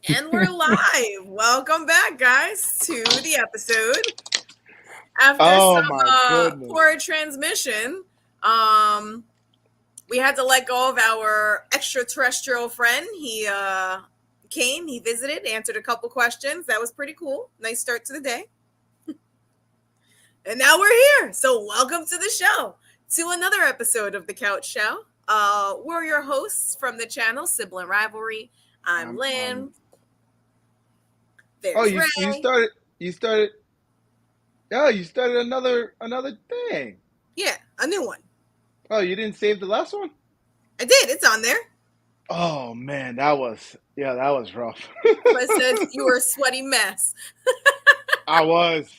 And we're live. Welcome back, guys, to the episode. After Oh some my goodness. poor transmission, um, we had to let go of our extraterrestrial friend. He came, he visited, answered a couple questions. That was pretty cool. Nice start to the day. And now we're here. So welcome to the show, to another episode of The Couch Show. We're your hosts from the channel, Sibling Rivalry. I'm Lynn. Oh, There's you Ray. started. Oh, you started another thing. Yeah, a new one. Oh, you didn't save the last one? I did. It's on there. Oh man, that was rough. But it says you were a sweaty mess. I was.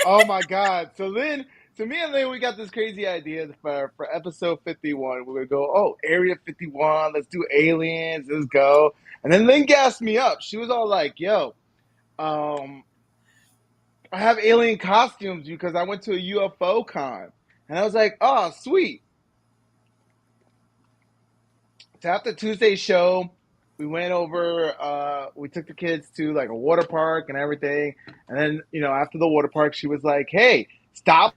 Oh my God. So me and Lynn, we got this crazy idea for episode 51. We're gonna go, oh, Area 51. Let's do aliens. Let's go. And then Lynn gassed me up. She was all like, "Yo, um, I have alien costumes because I went to a UFO con." And I was like, "Oh, sweet." So after Tuesday's show, we went over, we took the kids to like a water park and everything. And then, after the water park, she was like, "Hey, stop."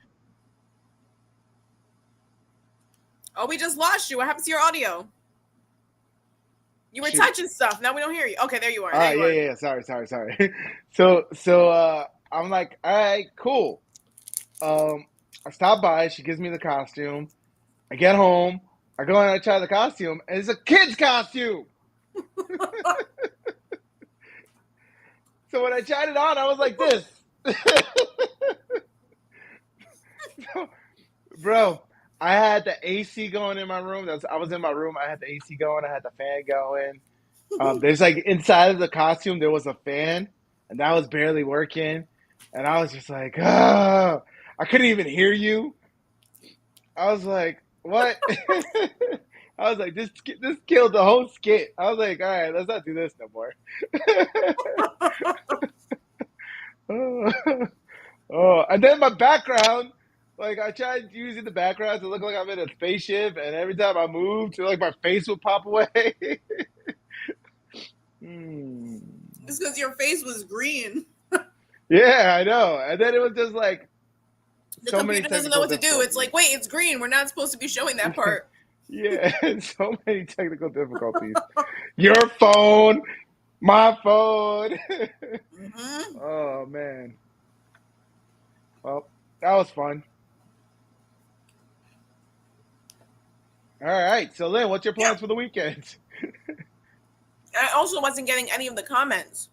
Oh, we just lost you. What happened to your audio? You were Shoot. touching stuff. Now we don't hear you. Okay, there you are. There you are. Yeah. Sorry. So I'm like, all right, cool. I stop by. She gives me the costume. I get home. I go and I try the costume, and it's a kid's costume. So when I tried it on, I was like this. So, bro, I had the AC going in my room. I was in my room. I had the AC going. I had the fan going. There's like inside of the costume, there was a fan, and that was barely working. And I was just like, oh, I couldn't even hear you. I was like, what? I was like, this killed the whole skit. I was like, all right, let's not do this no more. Oh, and then my background, like I tried using the background to look like I'm in a spaceship, and every time I moved, like my face would pop away. It's because your face was green. Yeah, I know. And then it was just like The computer doesn't know what to do. It's like, wait, it's green. We're not supposed to be showing that part. Yeah, so many technical difficulties. Your phone, my phone. Mm-hmm. Oh man. Well, that was fun. All right. So Lynn, what's your plans for the weekend? I also wasn't getting any of the comments.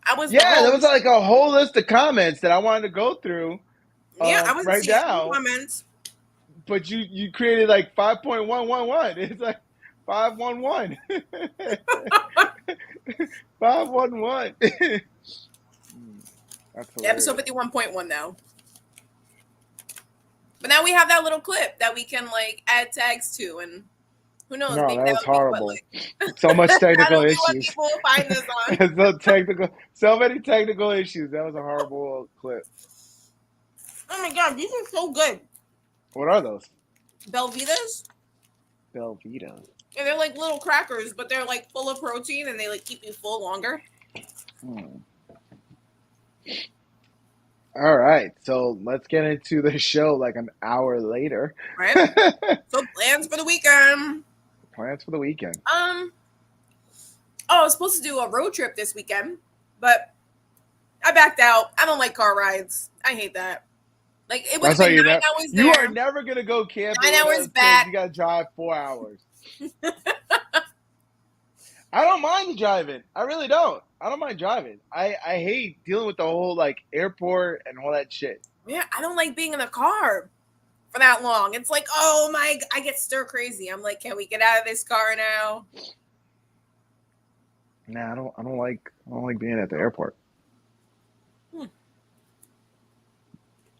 I was Yeah, there was like a whole list of comments that I wanted to go through. Yeah, I wasn't right seeing now. comments. But you created like 5.111. It's like 511. 511. That's Episode 51.1 now. But now we have that little clip that we can like add tags to, and who knows? No, maybe that was horrible. Like, so much technical issues. What people find this on. So many technical issues. That was a horrible clip. Oh my god, these are so good. What are those? Belvitas. Belvitas. Yeah, they're like little crackers, but they're like full of protein and they like keep you full longer. All right, so let's get into the show like an hour later. Right. So plans for the weekend. Oh, I was supposed to do a road trip this weekend, but I backed out. I don't like car rides. I hate that. Like it was 9 hours there. You are never gonna go camping. 9 hours back. You gotta drive 4 hours. I don't mind driving. I really don't. I don't mind driving. I hate dealing with the whole like airport and all that shit. Yeah, I don't like being in a car for that long. It's like, oh my, I get stir crazy. I'm like, can we get out of this car now? Nah, I don't like being at the airport.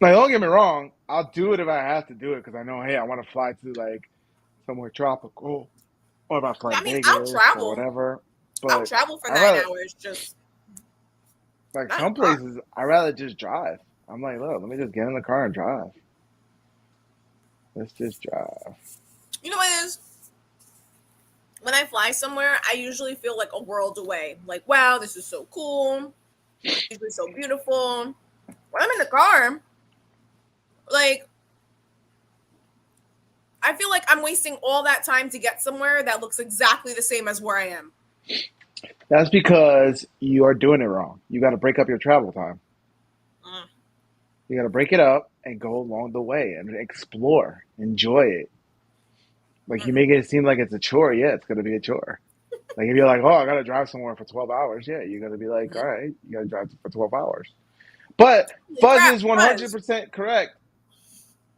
Like, don't get me wrong. I'll do it if I have to do it because I know, hey, I want to fly to like somewhere tropical, or if I fly Vegas I'll travel or whatever. But I'll travel for 9 hours. Just like some places, I'd rather just drive. I'm like, look, let me just get in the car and drive. Let's just drive. You know what it is? when I fly somewhere, I usually feel like a world away. Like, wow, this is so cool. This is so beautiful. When I'm in the car, like, I feel like I'm wasting all that time to get somewhere that looks exactly the same as where I am. That's because you are doing it wrong. You got to break up your travel time. Mm, You got to break it up and go along the way and explore, enjoy it. Like you mm-mm, make it seem like it's a chore. Yeah, it's gonna be a chore. Like if you're like, oh, I gotta drive somewhere for 12 hours. Yeah, you're gonna be like, all mm. right, you gotta drive for 12 hours. But Holy Fuzz crap, is Buzz. 100% correct.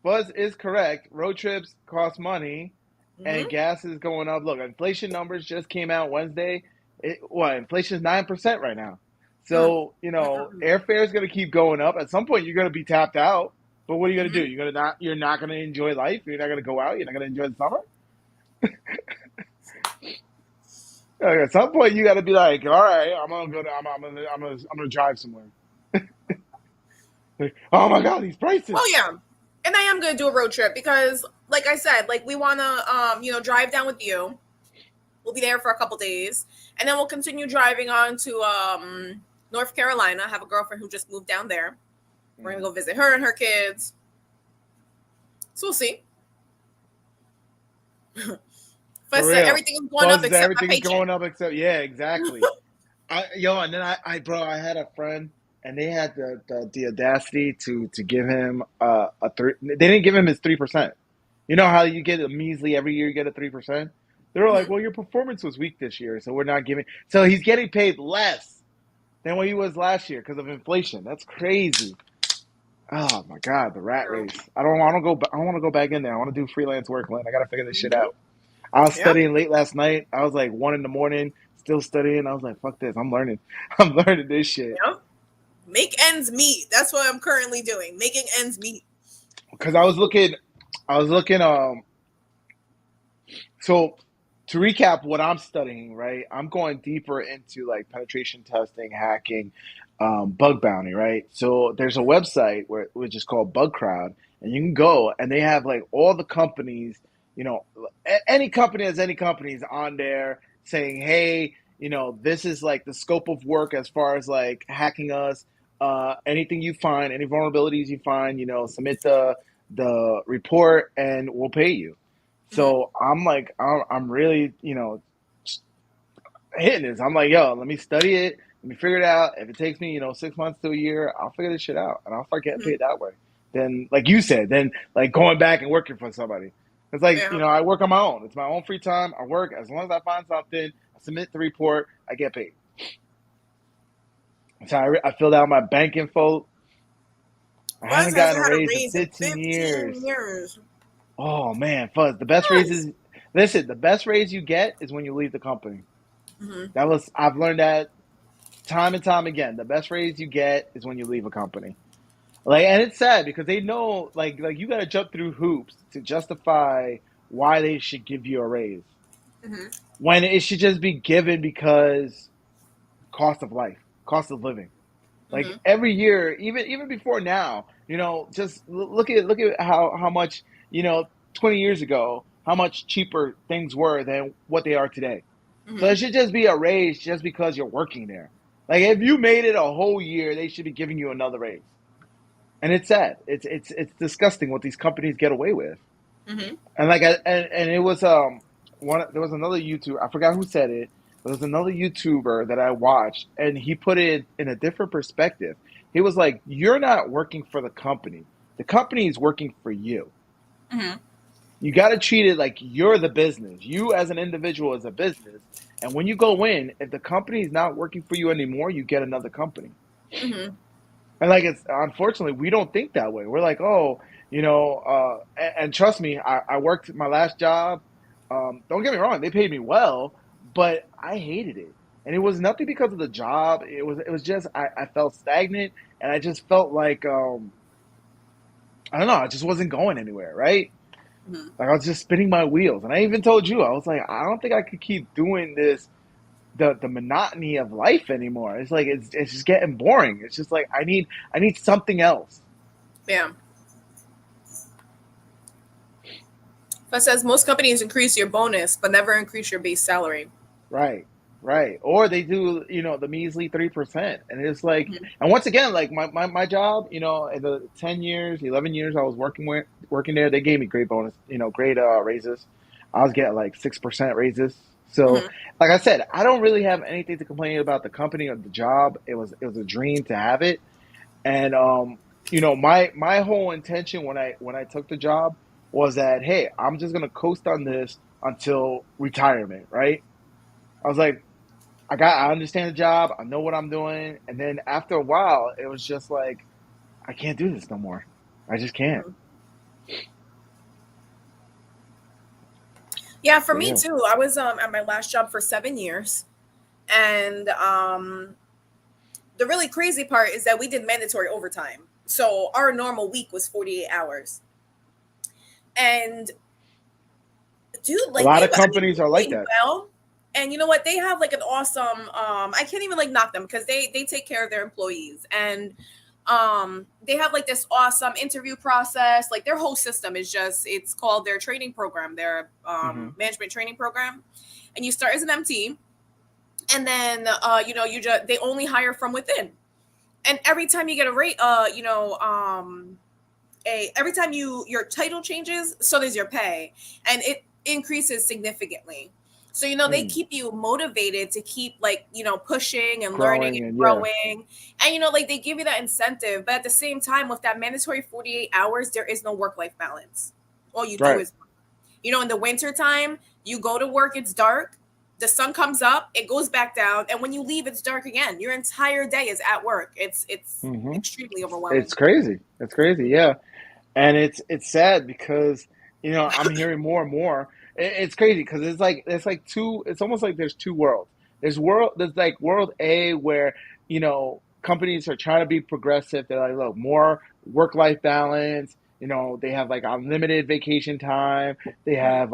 Buzz is correct. Road trips cost money, and Mm-hmm. gas is going up. Look, inflation numbers just came out Wednesday. Inflation is 9% right now. Mm, So mm-mm. airfare is going to keep going up. At some point, you're going to be tapped out. But what are you going to do? Mm-hmm. You're not going to enjoy life. You're not going to go out. You're not going to enjoy the summer. Like, at some point, you got to be like, all right, I'm gonna go. I'm gonna drive somewhere. Like, oh my God, these prices. Well, yeah. And I am going to do a road trip because, like I said, like we want to, drive down with you. We'll be there for a couple days, and then we'll continue driving on to North Carolina. I have a girlfriend who just moved down there. We're gonna Mm. go visit her and her kids. So we'll see. For First, real. everything is going up Buzz, except my everything's paycheck. going up except yeah, exactly. And then bro, I had a friend, and they had the audacity to give him a three. They didn't give him his 3%. You know how you get a measly every year, you get a 3%. They were like, Mm-hmm. well, your performance was weak this year, so we're not giving. So he's getting paid less than what he was last year because of inflation. That's crazy. Oh my God, the rat True. race. I don't want to go back in there. I want to do freelance work, Lynn. I got to figure this shit Mm-hmm. out. I was Yeah. studying late last night. I was like 1 in the morning, still studying. I was like, fuck this. I'm learning. I'm learning this shit. Yeah. Make ends meet. That's what I'm currently doing. Making ends meet. Because I was looking, so to recap what I'm studying, right? I'm going deeper into like penetration testing, hacking, bug bounty, right? So there's a website which is called Bug Crowd, and you can go and they have like all the companies, you know, any company has any companies on there saying, hey, this is like the scope of work as far as like hacking us. Anything you find, any vulnerabilities you find, submit the report and we'll pay you. Mm-hmm. So I'm like, I'm really, hitting this. I'm like, yo, let me study it. Let me figure it out. If it takes me, 6 months to a year, I'll figure this shit out and I'll start getting Mm-hmm. paid that way. Then, like you said, then like going back and working for somebody. It's like, Yeah. I work on my own. It's my own free time. I work as long as I find something, I submit the report, I get paid. So I filled out my bank info. I Fuzz haven't gotten hasn't a had a raise in raise in 15 15 years. years. Oh man, Fuzz, the best Fuzz. raises. Listen, the best raise you get is when you leave the company. Mm-hmm. I've learned that time and time again. The best raise you get is when you leave a company. Like, and it's sad because they know, like you got to jump through hoops to justify why they should give you a raise Mm-hmm. when it should just be given because cost of life, cost of living. Like Mm-hmm. every year, even before now, just look at how much 20 years ago, how much cheaper things were than what they are today. So Mm-hmm. it should just be a raise just because you're working there. Like if you made it a whole year, they should be giving you another raise. And it's sad. It's disgusting what these companies get away with. Mm-hmm. And and it was one there was another YouTuber, I forgot who said it, but there was another YouTuber that I watched and he put it in a different perspective. He was like, you're not working for the company. The company is working for you. Mm-hmm. You got to treat it like you're the business. You as an individual is a business. And when you go in, if the company is not working for you anymore, you get another company. Mm-hmm. And like it's unfortunately we don't think that way. We're like, oh, and trust me, I worked my last job. Don't get me wrong, they paid me well, but I hated it. And it was nothing because of the job. It was just I felt stagnant and I just felt like I don't know, I just wasn't going anywhere, right? Mm-hmm. Like I was just spinning my wheels. And I even told you, I was like, I don't think I could keep doing this the monotony of life anymore. It's like it's just getting boring. It's just like I need something else. Yeah. But it says most companies increase your bonus, but never increase your base salary. Right, right. Or they do, the measly 3%. And it's like, Mhm. and once again, like my job, in the 10 years, 11 years I was working there, they gave me great bonus, great raises. I was getting like 6% raises. So, Mhm. like I said, I don't really have anything to complain about the company or the job. It was a dream to have it. And my whole intention when I took the job was that, hey, I'm just gonna coast on this until retirement, right? I was like, I understand the job, I know what I'm doing, and then after a while, it was just like, I can't do this no more. I just can't. Mhm. Yeah, for So me yeah. too. I was at my last job for 7 years, and the really crazy part is that we did mandatory overtime. So our normal week was 48 hours. And dude, A like lot they, of I mean, companies are they like paid that. well. And you know what? They have like an awesome. I can't even like knock them because they take care of their employees, and they have like this awesome interview process. Like their whole system is just it's called their training program, their Hmm. management training program, and you start as an MT, and then you just they only hire from within, and every time you get a rate, every time your title changes, so does your pay, and it increases significantly. So they Mm. keep you motivated to keep like pushing and learning Growing and and yeah. growing, and like they give you that incentive. But at the same time, with that mandatory 48 hours, there is no work life balance. All you do Right. is in the winter time, you go to work, it's dark, the sun comes up, it goes back down, and when you leave, it's dark again. Your entire day is at work. It's Hmm. extremely overwhelming. It's crazy. It's crazy. Yeah. And it's sad because I'm hearing more and more. It's crazy because it's like two. It's almost like there's two worlds. There's like world A where companies are trying to be progressive. They're like, look, more work life balance. They have like unlimited vacation time. They Mhm. have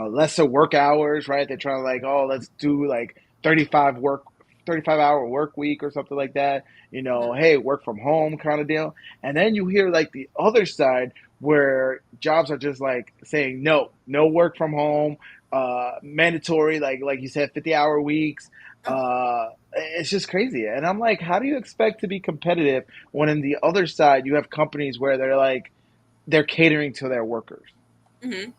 lesser work hours, right? They're trying to like, oh, let's do like 35 work 35-hour work week or something like that. Mhm. Hey, work from home kind of deal. And then you hear like the other side where jobs are just like saying no, no work from home, mandatory, like you said, 50-hour weeks. It's just crazy. And I'm like, how do you expect to be competitive when in the other side you have companies where they're catering to their workers? Mhm.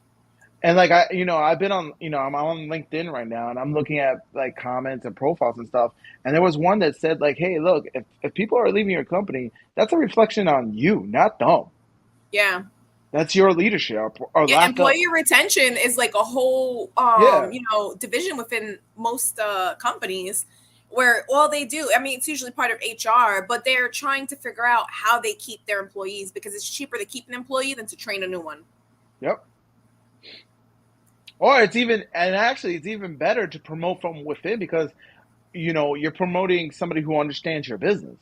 And like I've been on, I'm on LinkedIn right now, and I'm looking at like comments and profiles and stuff. And there was one that said like, "Hey, look, if people are leaving your company, that's a reflection on you, not them. Yeah. That's your leadership or Yeah, lack of." employee retention is like a whole Yeah, division within most companies where all they do, I mean, it's usually part of HR, but they're trying to figure out how they keep their employees because it's cheaper to keep an employee than to train a new one. yep. Or it's even better to promote from within because you're promoting somebody who understands your business,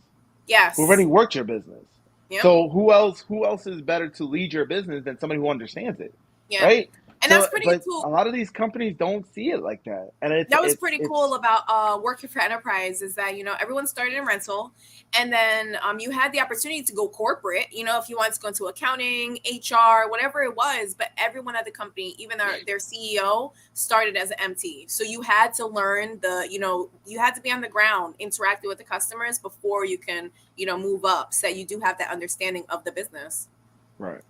who already Yes. worked your business. Yep. So who else is better to lead your business than somebody who understands it, Yeah. right? And that's So, pretty but cool. a lot of these companies don't see it like that, and it's That was it's pretty cool it's about working for enterprise is that everyone started in rental, and then you had the opportunity to go corporate, if you wanted to go into accounting, HR, whatever it was. But everyone at the company, even their CEO, started as an MT. So you had to learn you had to be on the ground interacting with the customers before you can move up, so you do have that understanding of the business. right.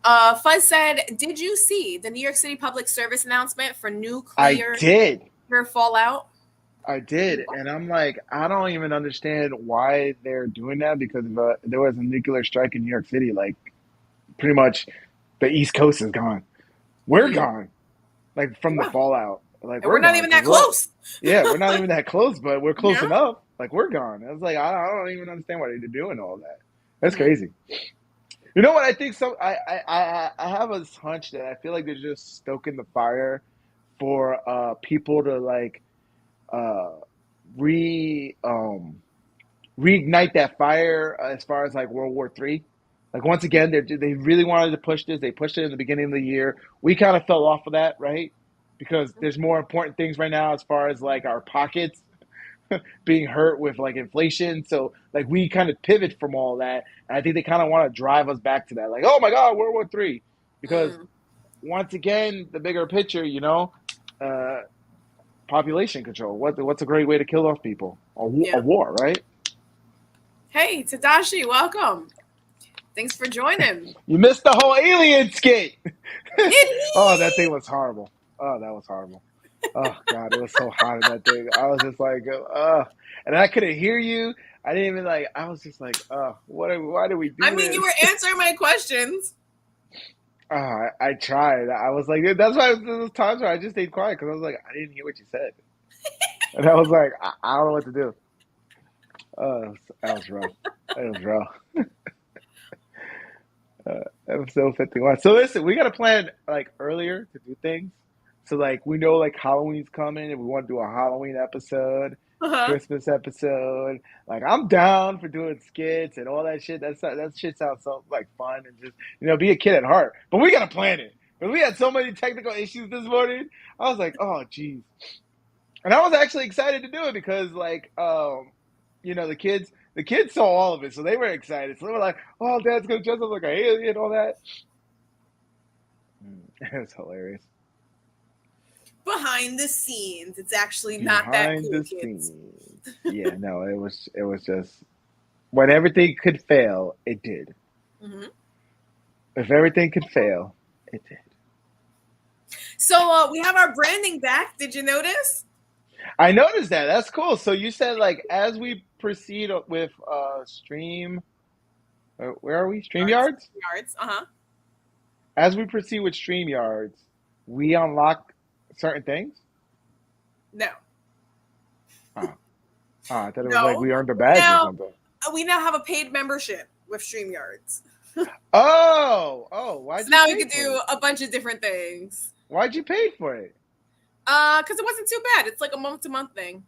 Fuzz said, did you see the New York City Public Service announcement for I nuclear did, fallout? I did, and I'm like, I don't even understand why they're doing that because there was a nuclear strike in New York City, like pretty much the East Coast is gone. We're Mm-hmm. gone, like from the Yeah. fallout, like And we're we're not gone even because that what? close. Yeah, we're not even that close, but we're close Yeah. enough. Like we're gone. I was like, I don't even understand why they're doing all that. That's Mm-hmm. crazy. You know what? I think so. I have a hunch that I feel like they're just stoking the fire for people to like uh re reignite that fire as far as like World War III. Like once again, they really wanted to push this. They pushed it in the beginning of the year. We kind of fell off of that, right? Because there's more important things right now as far as like our pockets being hurt with like inflation. So like we kind of pivot from all that. And I think they kind of want to drive us back to that. Like, oh my God, World War III. because Mm, once again, the bigger picture, uh, population control. What's a great way to kill off people? A yeah. war, right? Hey, Tadashi, welcome. Thanks for joining. You missed the whole alien skit. Did Oh, that he? thing was horrible. Oh, that was horrible. Oh God, it was so hot in that thing. I was just like, and I couldn't hear you. I didn't even like. I was just like, why do we I do mean, you this? were answering my questions. I tried. I was like, that's why there was times where I just stayed quiet because I was like, I didn't hear what you said, and I was like, I don't know what to do. That was rough. That was rough. Episode 51. So listen, we got to plan like earlier to do things. So like we know like Halloween's coming and we want to do a Halloween episode, Uh-huh. Christmas episode. Like I'm down for doing skits and all that shit. That shit sounds so like fun and just be a kid at heart. But we got to plan it. Because we had so many technical issues this morning. I was like, oh geez. And I was actually excited to do it because like the kids saw all of it, so they were excited. So they were like, "Oh, Dad's gonna dress up like an alien, all that." It was hilarious. Behind the scenes, it's actually not that Behind cool, the kids. scenes, yeah, no, it was just when everything could fail, it did. Hmm. If everything could fail, it did. So we have our branding back. Did you notice? I noticed that. That's cool. So you said like as we proceed with stream, where are we? Yards. Streamyards. Yards. Uh-huh. As we proceed with Streamyards, we unlock certain things. No. Oh, I thought it was like No. we earned a badge or Now something. we now have a paid membership with StreamYards. Oh, So why'd you now we pay could for do it? a bunch of different things. Why'd you pay for it? Because it wasn't too bad. It's like a month to month thing.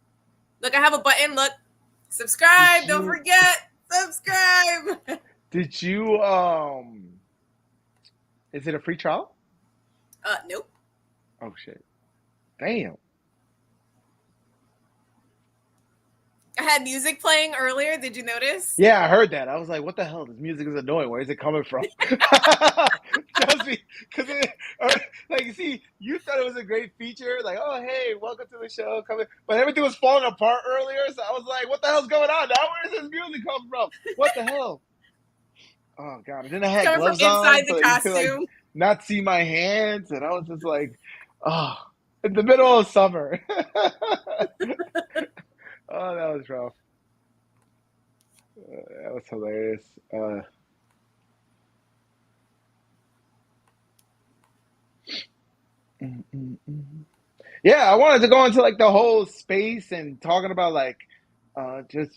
Look, I have a button. Look, Did subscribe. Don't you forget, subscribe. did you is it a free trial? Nope. Oh shit. Damn. I had music playing earlier. Did you notice? Yeah, I heard that. I was like, what the hell? This music is annoying. Where is it coming from? Trust me, because like, see, you thought it was a great feature, like, oh, hey, welcome to the show, coming, but everything was falling apart earlier. So I was like, what the hell's going on now? Where does this music come from? What the hell? Oh god! And then I It's had coming from gloves inside on, the so you could like costume. not see my hands, and I was just like, oh, in the middle of summer. Oh, that was rough. That was hilarious. Mm, mm, mm. Yeah, I wanted to go into like the whole space and talking about like just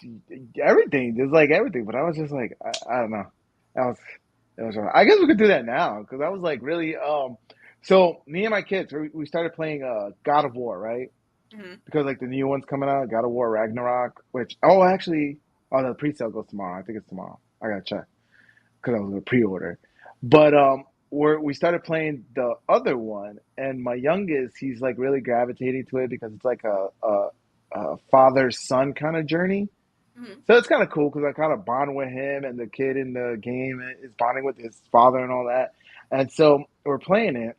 everything, just like everything. But I was just like, I don't know. That was that was. I guess we could do that now because I was like really. So me and my kids, we started playing God of War, right? Hmm. Because like the new one's coming out, God of War Ragnarok. Which actually, the pre-sale goes tomorrow. I think it's tomorrow. I gotta check because I was gonna pre-order. But we started playing the other one, and my youngest, he's like really gravitating to it because it's like a father son kind of journey. Hmm. So it's kind of cool because I kind of bond with him, and the kid in the game is bonding with his father and all that. And so we're playing it,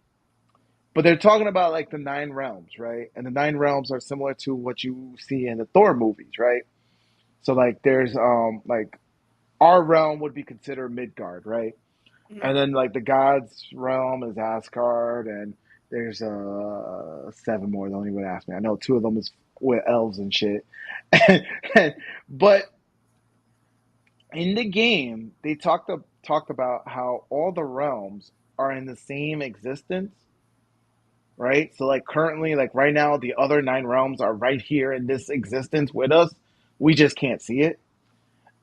but they're talking about like the nine realms, right? And the nine realms are similar to what you see in the Thor movies, right? So like there's like our realm would be considered Midgard, right? Hmm. And then like the gods realm is Asgard, and there's seven more. Don't even ask me. I know two of them is with elves and shit. But in the game, they talked about how all the realms are in the same existence, right? So like currently, like right now, the other nine realms are right here in this existence with us. We just can't see it.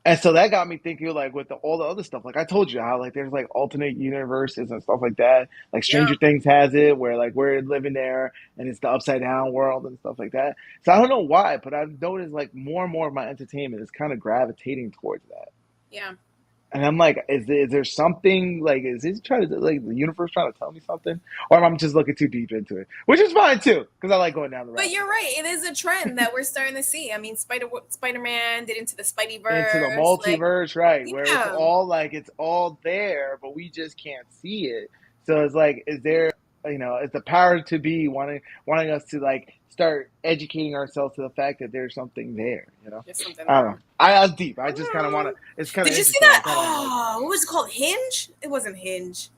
And so that got me thinking, like with all the other stuff, like I told you how like there's like alternate universes and stuff like that. Like Yeah. Stranger Things has it, where like we're living there, and it's the upside down world and stuff like that. So I don't know why, but I've noticed like more and more of my entertainment is kind of gravitating towards that. Yeah. And I'm like, is there something like is this trying to like the universe trying to tell me something, or am I just looking too deep into it, which is fine too because I like going down the But rabbit you're hole. right. It is a trend that we're starting to see. I mean, Spider-Man did Into the Into the Spideyverse. Like, multiverse, right? Where yeah. it's all there, but we just can't see it. So it's like, is there, is the power to be wanting us to like start educating ourselves to the fact that there's something there, There's something I don't know. there. I was deep. I just kind of want Mm. to. It's kind of Did you see interesting. I that? kind of want to like. Oh, what was it called? Hinge? It wasn't Hinge.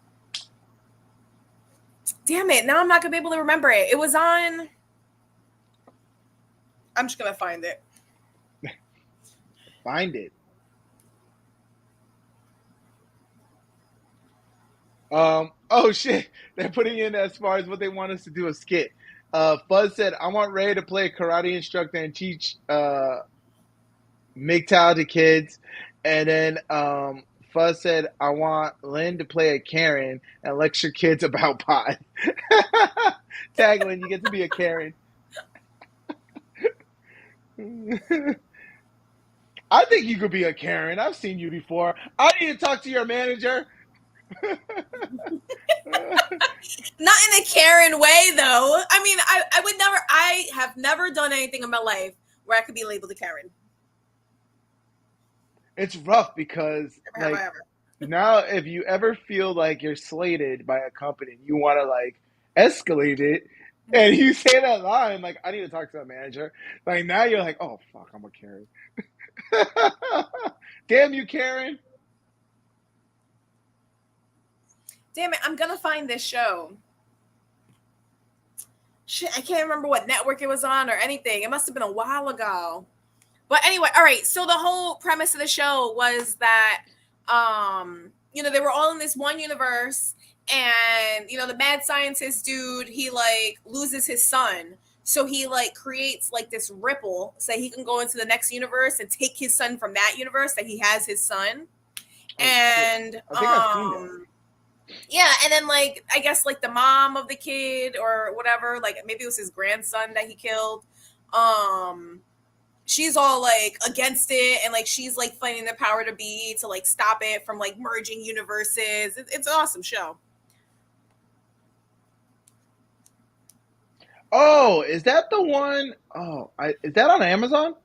Damn it! Now I'm not gonna be able to remember it. It was on. I'm just gonna find it. Find it. Oh shit! They're putting in as far as what they want us to do a skit. Fuzz said, "I want Ray to play a karate instructor and teach MGTOW to kids," and then Fuzz said, "I want Lynn to play a Karen and lecture kids about pot." Tag Lynn, you get to be a Karen. I think you could be a Karen. I've seen you before. I need to talk to your manager. Not in a Karen way, though. I mean, I would never. I have never done anything in my life where I could be labeled a Karen. It's rough because Never have like I ever. now if you ever feel like you're slated by a company, you want to like escalate it, and you say that line like, "I need to talk to a manager." Like now you're like, "Oh fuck, I'm a Karen." Damn you, Karen. Damn it! I'm gonna find this show. Shit, I can't remember what network it was on or anything. It must have been a while ago. But anyway, all right. So the whole premise of the show was that, they were all in this one universe, and the mad scientist dude, he like loses his son, so he like creates like this ripple so he can go into the next universe and take his son from that universe that he has his son, Oh shit! and I think I've seen that. yeah, and then like I guess like the mom of the kid or whatever, like maybe it was his grandson that he killed. Um, she's all like against it, and like she's like fighting the power to be to like stop it from like merging universes. It's an awesome show. Oh, is that the one? Is that on Amazon?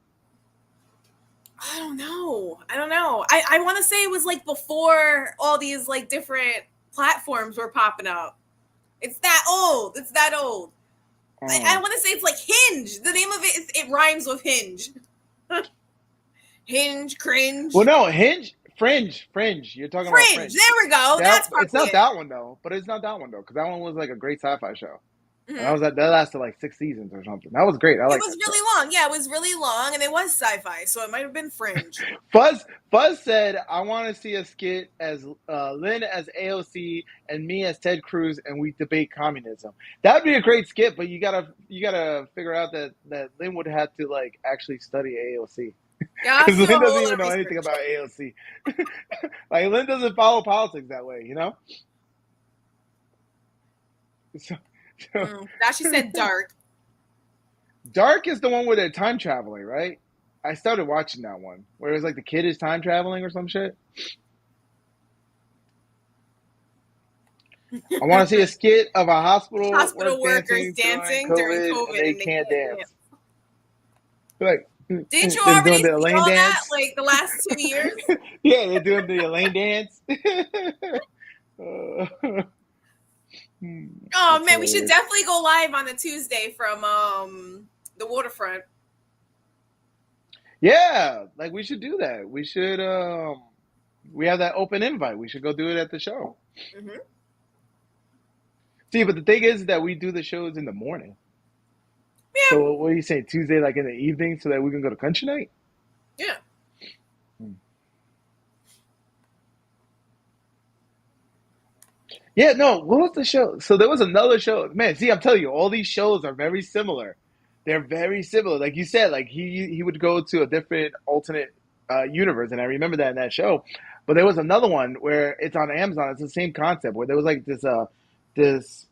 I don't know. I want to say it was like before all these like different platforms were popping up. It's that old. I Oh. want to say it's like Hinge. The name of it rhymes with Hinge. Hinge, Well, cringe, no, Fringe. You're talking about fringe. Fringe. There we go. That That's it's probably not it. that one though, but it's not that one though, because that one was like a great sci-fi show, and Mhm. that lasted like 6 seasons or something. That was great. I It like was that show. really long. Yeah, it was really long, and it was sci-fi, so it might have been Fringe. Fuzz said, "I want to see a skit as Lynn as AOC and me as Ted Cruz, and we debate communism." That'd be a great skit, but you gotta figure out that Lynn would have to like actually study AOC. Yeah, I have Because to do a Lynn doesn't whole lot even of know anything research. about AOC. Like Lynn doesn't follow politics that way, you know. So, so Now she said dark. Dark is the one where they're time traveling, right? I started watching that one where it was like the kid is time traveling or some shit. I want to see a skit of a hospital Hospital work workers dancing during dancing during COVID and COVID they and they can't can't dance. dance. Like Didn't you they're already doing the see Elaine all that dance. like the last 2 years? Yeah, they're doing the Elaine dance. Oh That's man, we should hilarious. definitely go live on a Tuesday from the waterfront. Yeah, like we should do that. We should we have that open invite. We should go do it at the show. Hmm. See, but the thing is that we do the shows in the morning. Yeah, So what are you saying? Tuesday like in the evening so that we can go to country night? yeah. Hmm. Yeah, no, what was the show? So there was another show. Man, see, I'm telling you, all these shows are very similar. They're very similar. Like you said, like he would go to a different alternate universe, and I remember that in that show. But there was another one where it's on Amazon. It's the same concept where there was like this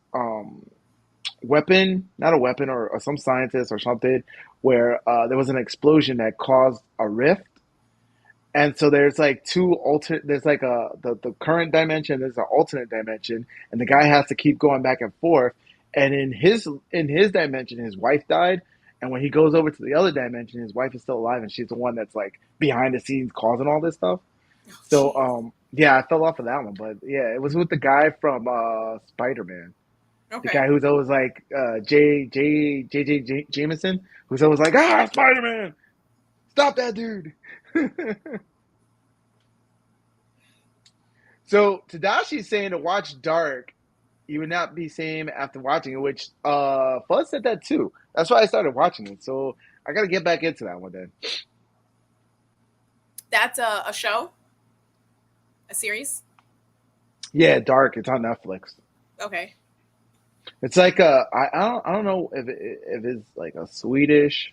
weapon, not a weapon, or some scientist or something, where there was an explosion that caused a rift, and so there's like two alternate. There's like the current dimension. There's an alternate dimension, and the guy has to keep going back and forth. And in his dimension, his wife died, and when he goes over to the other dimension, his wife is still alive, and she's the one that's like behind the scenes causing all this stuff. Oh So jeez. Yeah, I fell off of that one, but yeah, it was with the guy from Spider-Man. The Okay. guy who's always like Jameson, who's always like, ah, Spider-Man, stop that dude. So Tadashi's saying to watch Dark, you would not be same after watching it, which Fuzz said that too. That's why I started watching it. So I gotta get back into that one then. That's a show, a series. Yeah, Dark. It's on Netflix. Okay. It's like I don't know if it's like a Swedish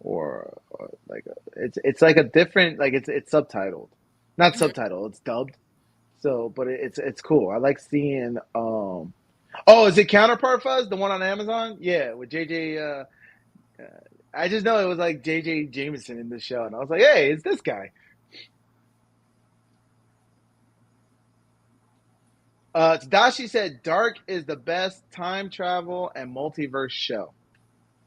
or like it's like a different like it's subtitled, not Hmm. subtitled. It's dubbed. So, but it's cool. I like seeing. Oh, is it Counterpart Fuzz, the one on Amazon? Yeah, with JJ. I just know it was like JJ Jameson in the show, and I was like, hey, it's this guy. Tadashi said Dark is the best time travel and multiverse show,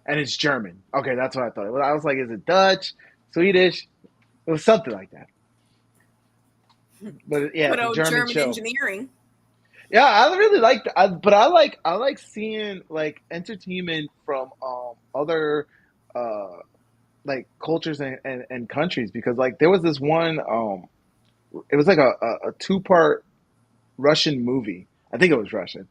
and it's German. Okay, that's what I thought. I was like, is it Dutch, Swedish? It was something like that. But yeah, Good it's a old German German show. engineering. Yeah, I really like, but I like seeing like entertainment from other uh like cultures and countries because like there was this one it was like a two-part Russian movie. I think it was Russian,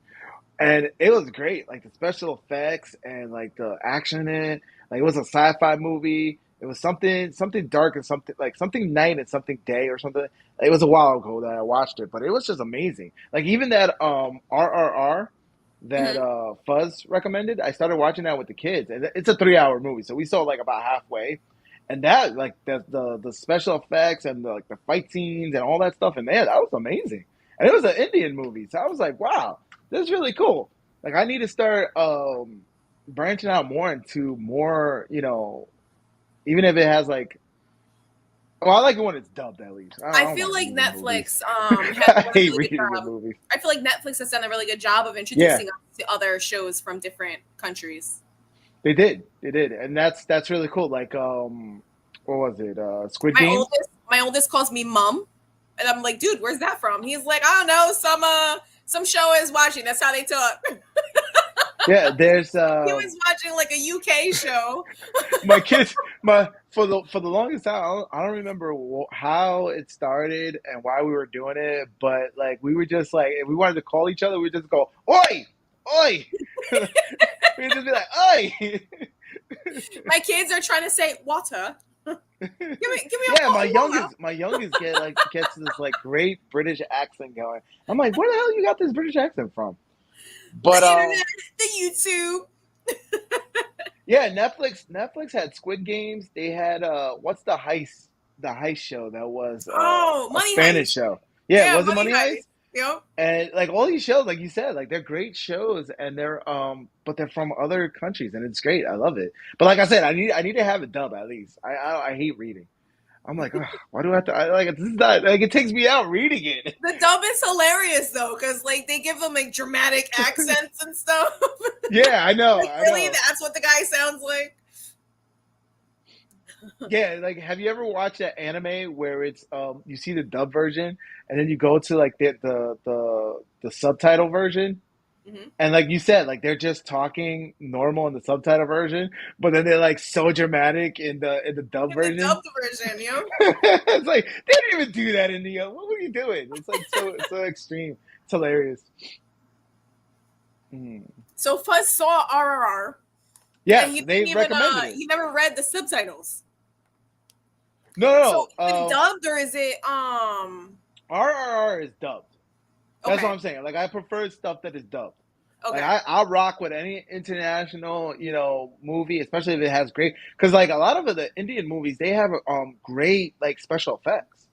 and it was great. Like the special effects and like the action in it. Like it was a sci-fi movie. It was something dark and something like something night and something day or something. It was a while ago that I watched it, but it was just amazing. Like even that RRR that Hmm. Fuzz recommended, I started watching that with the kids, and it's a 3 hour movie, so we saw like about halfway. And that like the special effects and the, like the fight scenes and all that stuff in there, that was amazing. And it was an Indian movie, so I was like, wow, this is really cool. Like I need to start branching out more into more, even if it has like, well, I like it when it's dubbed at least. I I don't feel want like reading movies. Netflix has I done a hate really good reading in job. movies. I feel like Netflix has done a really good job of Yeah, introducing us to other shows from different countries. they did, and that's really cool. Like what was it? Squid My Games. oldest, my oldest calls me mum, and I'm like, dude, where's that from? He's like, I don't know, some show is watching. That's how they talk. Yeah, there's He was watching like a UK show. my kids my for the longest time I don't remember how it started and why we were doing it, but like we were just like if we wanted to call each other we would just go oi oi. We would just be like oi. My kids are trying to say water. Give me a Yeah, bottle of water. my youngest gets this like great British accent going. I'm like, where the hell you got this British accent from? The But internet, the YouTube. yeah, Netflix had Squid Games. They had what's the heist show that was Oh, a Money Spanish Heist. show. Yeah, Yeah, was it Money Money Heist? Heist. Yep. And like all these shows, like you said, like they're great shows and they're but they're from other countries and it's great. I love it. But like I said, I need to have it dub at least. I hate reading. I'm like, ugh, why do I have to? Like this is not like it takes me out reading it. The dub is hilarious though, because like they give them like dramatic accents and stuff. Yeah, I know, Like I really, know. that's what the guy sounds like. Yeah, like have you ever watched that anime where it's you see the dub version and then you go to like the subtitle version Hmm. and like you said like they're just talking normal in the subtitle version but then they're like so dramatic in the dub In the version. dubbed version, you know. It's like they didn't even do that in the what were you doing? It's like so extreme. It's hilarious. Mm. So Fuzz saw RRR, and Yes, they recommended it. he never read the subtitles. So No, is no, it no. dubbed or is it RRR is dubbed. That's what okay, I'm saying. Like I prefer stuff that is dubbed. Like okay. I'll rock with any international, movie, especially if it has great. Because like a lot of the Indian movies, they have great like special effects.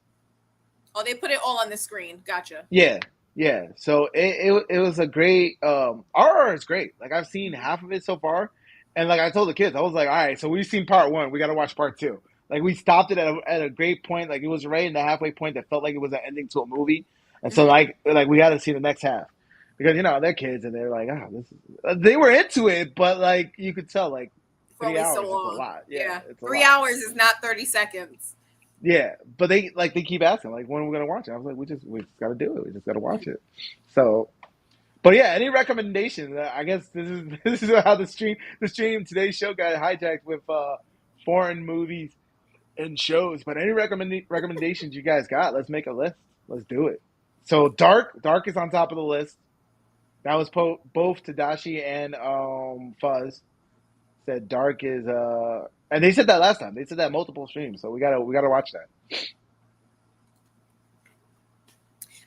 Oh, they put it all on the screen. Gotcha. Yeah, yeah. So it was a great. RR is great. Like I've seen half of it so far, and like I told the kids, I was like, all right, so we've seen part one, we got to watch part two. Like we stopped it at a great point. Like it was right in the halfway point that felt like it was an ending to a movie, and so Hmm. like we got to see the next half because they're kids and they're like, this is, they were into it, but like you could tell like For three only so hours is a long. lot. Yeah, Yeah, it's a three lot. hours is not 30 seconds. Yeah, but they keep asking like when are we gonna watch it? I was like, we just gotta do it. We just gotta watch it. So, but yeah, any recommendations? I guess this is this is how the stream today's show got hijacked with foreign movies and shows. But any recommendations you guys got? Let's make a list. Let's do it. So Dark is on top of the list. That was both Tadashi and Fuzz said Dark is and they said that last time. They said that multiple streams. So we gotta watch that.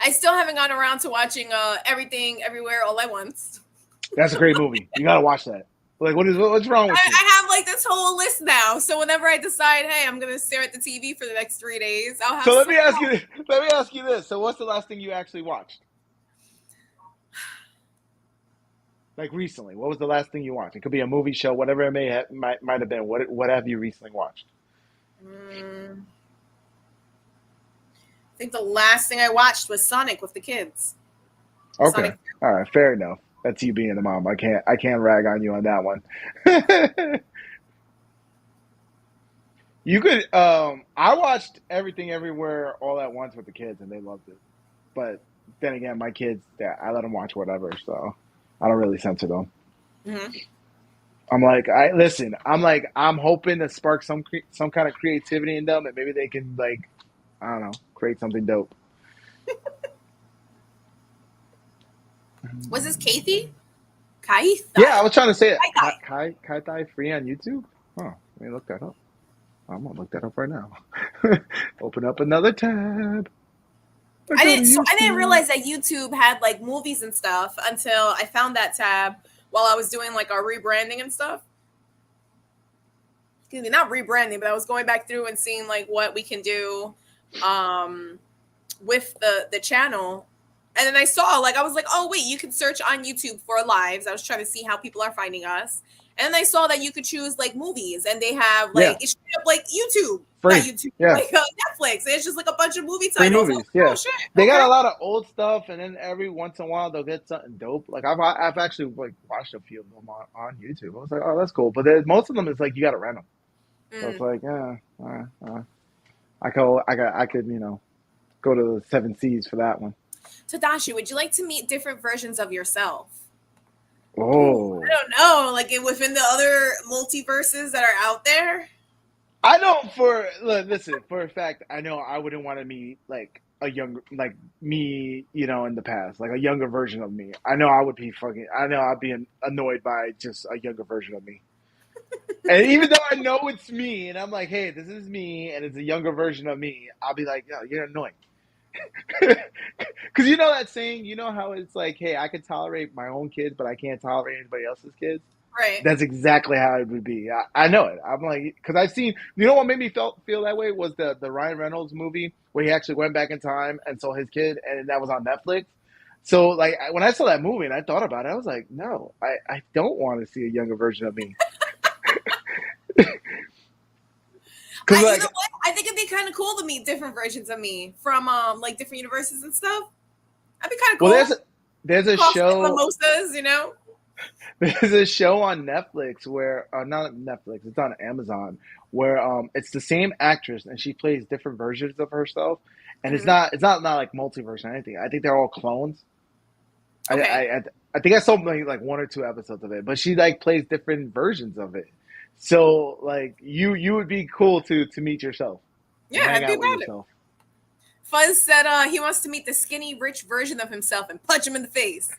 I still haven't gone around to watching Everything Everywhere All at Once. That's a great movie. You gotta watch that. Like, what's wrong with you? I have like this whole list now. So whenever I decide, hey, I'm gonna stare at the TV for the next 3 days, I'll have. So let me ask you. Let me ask you this. So what's the last thing you actually watched? Like recently, what was the last thing you watched? It could be a movie, show, whatever it might have been. What have you recently watched? I think the last thing I watched was Sonic with the kids. Okay, Sonic. all right, fair enough. That's you being the mom. I can't rag on you on that one. You could. I watched Everything Everywhere all at once with the kids, and they loved it. But then again, my kids, yeah, I let them watch whatever, so I don't really censor them. Mm-hmm. I'm like, I listen. I'm like, I'm hoping to spark some kind of creativity in them, and maybe they can like, I don't know, create something dope. Was this Kathy? Kaith? Yeah, I was trying to say it. Kai. Kai Tai free on YouTube. Oh, let me look that up. I'm gonna look that up right now. Open up another tab. I didn't. So I didn't realize that YouTube had like movies and stuff until I found that tab while I was doing like our rebranding and stuff. Excuse me, not rebranding, but I was going back through and seeing like what we can do with the channel. And then I saw like I was like, oh wait, you can search on YouTube for lives. I was trying to see how people are finding us. And then I saw that you could choose like movies, and they have like it's straight up like YouTube, free. not YouTube, Yeah, like Netflix. And it's just like a bunch of movie free titles. movies. Like, Yeah, oh shit, they got okay. a lot of old stuff, and then every once in a while they'll get something dope. Like I've actually like watched a few of them on YouTube. I was like, oh, that's cool. But most of them is like you got to rent them. So it's like, I could go to the Seven Seas for that one. Tadashi, would you like to meet different versions of yourself? Ooh, I Oh, don't know, like within the other multiverses that are out there. I know listen, for a fact, I know I wouldn't want to meet like a younger, like me, in the past, like a younger version of me. I know I'd be annoyed by just a younger version of me. And even though I know it's me, and I'm like, hey, this is me, and it's a younger version of me, I'll be like, yo, you're annoying. Because you know that saying, you know how it's like, hey, I can tolerate my own kids, but I can't tolerate anybody else's kids? Right. That's exactly how it would be. I know it. I'm like, because I've seen, what made me feel that way was the Ryan Reynolds movie where he actually went back in time and saw his kid, and that was on Netflix. So, like, when I saw that movie and I thought about it, I was like, no, I don't want to see a younger version of me. Because, You like, know what? I think it'd be kind of cool to meet different versions of me from like different universes and stuff. That'd be kind of well, cool. there's a Coffee and show. mimosas, There's a show on Netflix where, not Netflix, it's on Amazon, where it's the same actress and she plays different versions of herself, and Mm-hmm. it's not like multiverse or anything. I think they're all clones. I Okay. I, I think I saw like one or two episodes of it, but she like plays different versions of it. So like you would be cool to meet yourself Yeah, and hang happy out with about it. yourself. Fuzz said he wants to meet the skinny, rich version of himself and punch him in the face.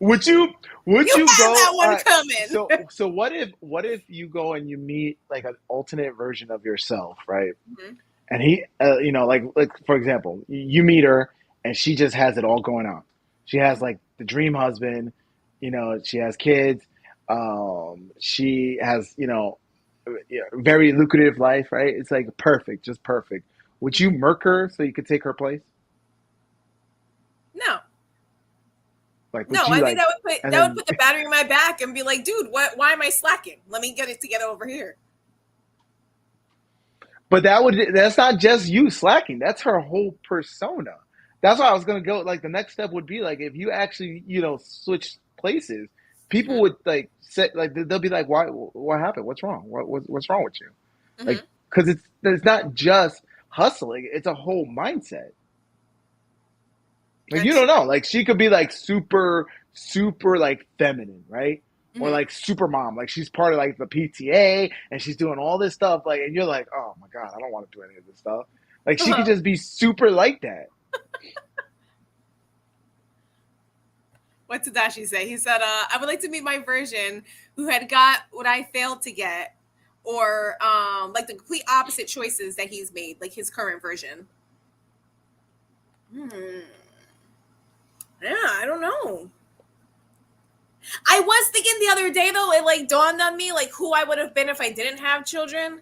Would you You have go? that All one right. coming. So what if you go and you meet like an alternate version of yourself, right? Mhm. And he, like for example, you meet her and she just has it all going on. She has like the dream husband, she has kids, she has very lucrative life, right? It's like perfect, just perfect. Would you murk her so you could take her place? No. Like, No, would you I think like, and that would then put the battery in my back and be like, dude, why am I slacking? Let me get it together over here. But that's not just you slacking. That's her whole persona. That's why I was gonna go. Like the next step would be like if you actually switch places, people Hmm. would like say like they'll be like, why? What happened? What's wrong? What's wrong with you? Like Hmm. because it's not just hustling; it's a whole mindset. Like you That's don't know. Like she could be like super, super like feminine, right? Or mhm. like super mom. Like she's part of like the PTA and she's doing all this stuff. Like and you're like, oh my God, I don't want to do any of this stuff. Like she could just be super like that. What did Dashi say? He said, I would like to meet my version who had got what I failed to get, or like the complete opposite choices that he's made, like his current version. Hmm. Yeah, I don't know. I was thinking the other day though, it like dawned on me like who I would have been if I didn't have children.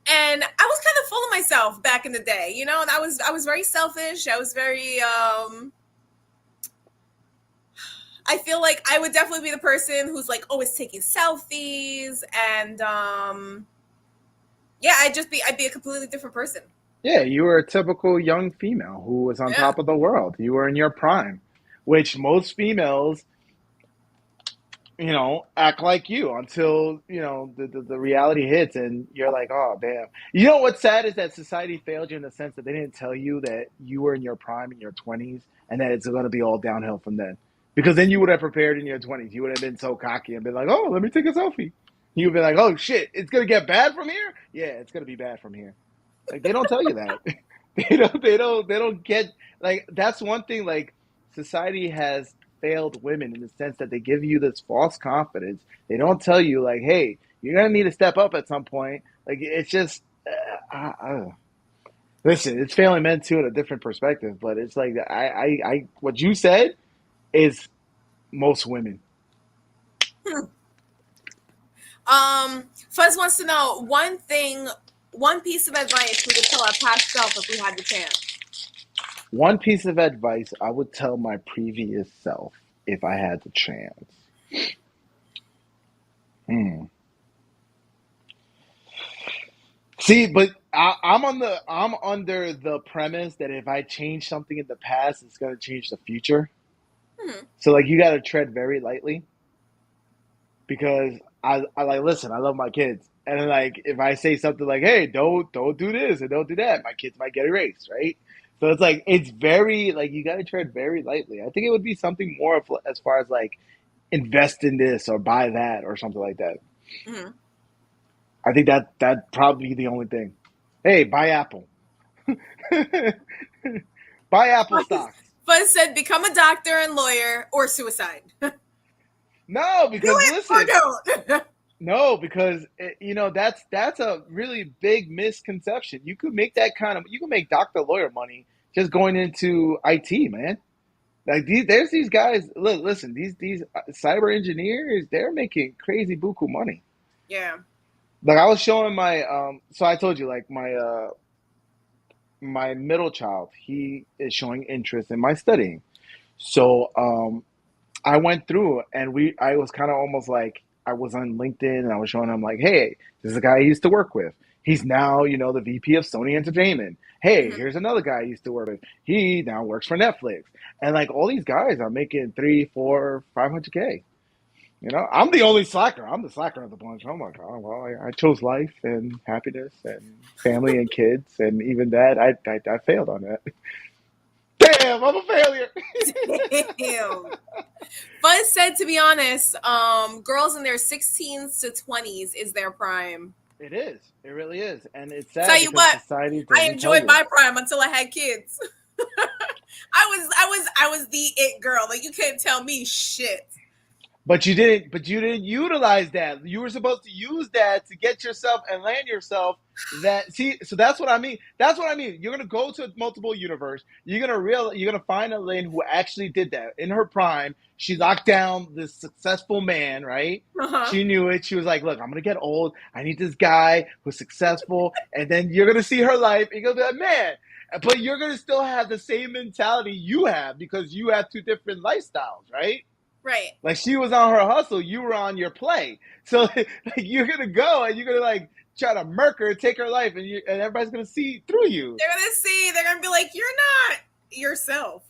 And I was kind of full of myself back in the day, you know, and I was very selfish. I was very I feel like I would definitely be the person who's like always taking selfies and yeah, I'd be a completely different person. Yeah, you were a typical young female who was on Yeah. top of the world. You were in your prime, which most females, act like you until, the reality hits and you're like, oh, damn. You know what's sad is that society failed you in the sense that they didn't tell you that you were in your prime in your 20s and that it's going to be all downhill from then. Because then you would have prepared in your 20s. You would have been so cocky and been like, oh, let me take a selfie. You would be like, oh, shit, it's going to get bad from here? Yeah, it's going to be bad from here. Like they don't tell you that. They don't get like that's one thing like society has failed women in the sense that they give you this false confidence. They don't tell you like, hey, you're gonna need to step up at some point. Like it's just listen, it's failing men too in a different perspective, but it's like what you said is most women. Fuzz wants to know one piece of advice we could tell our past self if we had the chance. One piece of advice I would tell my previous self if I had the chance. Hmm. See, but I'm under the premise that if I change something in the past, it's gonna change the future. Hmm. So like you gotta tread very lightly because I like listen, I love my kids. And then like if I say something like, hey, don't do this and don't do that, my kids might get erased, right? So it's like it's very like you gotta tread very lightly. I think it would be something more of, as far as like invest in this or buy that or something like that. Hmm. I think that probably be the only thing. Hey, buy Apple. Buy Apple stocks. Fuzz said, become a doctor and lawyer or suicide. Do No, because it or listen, don't. no, because that's a really big misconception. You can make doctor lawyer money just going into IT, man. Like there's these guys. Look, listen, these cyber engineers, they're making crazy buku money. Yeah. Like I was showing my so I told you like my middle child, he is showing interest in my studying. So I went through and I was kind of almost like I was on LinkedIn and I was showing him like, hey, this is a guy I used to work with. He's now, the VP of Sony Entertainment. Hey, Hmm. here's another guy I used to work with. He now works for Netflix. And like all these guys are making 3, 4, 500K. I'm the only slacker. I'm the slacker of the bunch. I'm like, oh well, I chose life and happiness and family and kids, and even that, I failed on that. Damn, I'm a failure. Damn. Fuzz said, to be honest, girls in their 16s to 20s is their prime. It is. It really is, and it's Tell sad you because what, society I doesn't tell enjoyed you my that. prime until I had kids. I was the it girl. Like you couldn't tell me shit. But you didn't utilize that. You were supposed to use that to get yourself and land yourself that see, so that's what I mean. That's what I mean. You're gonna go to multiple universe. You're gonna find a Lynn who actually did that. In her prime, she locked down this successful man, right? Uh-huh. She knew it. She was like, look, I'm gonna get old. I need this guy who's successful. And then you're gonna see her life, and you're gonna be like, man, but you're gonna still have the same mentality you have because you have two different lifestyles, right? Right. Like she was on her hustle, you were on your play. So like you're gonna go and you're gonna like try to murk her, take her life, and everybody's gonna see through you. They're gonna be like, you're not yourself.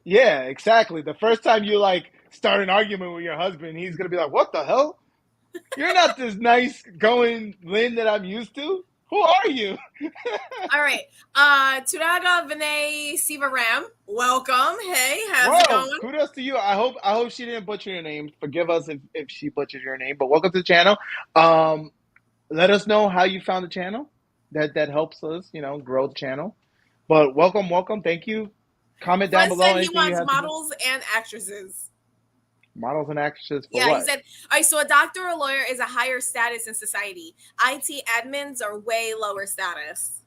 Yeah, exactly. The first time you like start an argument with your husband, he's gonna be like, "What the hell? You're not this nice going Lynn that I'm used to." Who are you? All right. Turaga Vinay Sivaram. Welcome. Hey, how's it Whoa, going? kudos to you. I hope she didn't butcher your name. Forgive us if she butchered your name, but welcome to the channel. Um, Let us know how you found the channel. That helps us, grow the channel. But welcome, welcome. Thank you. Comment down Fred below said he anything you wants have to say. models and actresses. Models and actresses for Yeah, he what? said, all right, so a doctor or a lawyer is a higher status in society. IT admins are way lower status.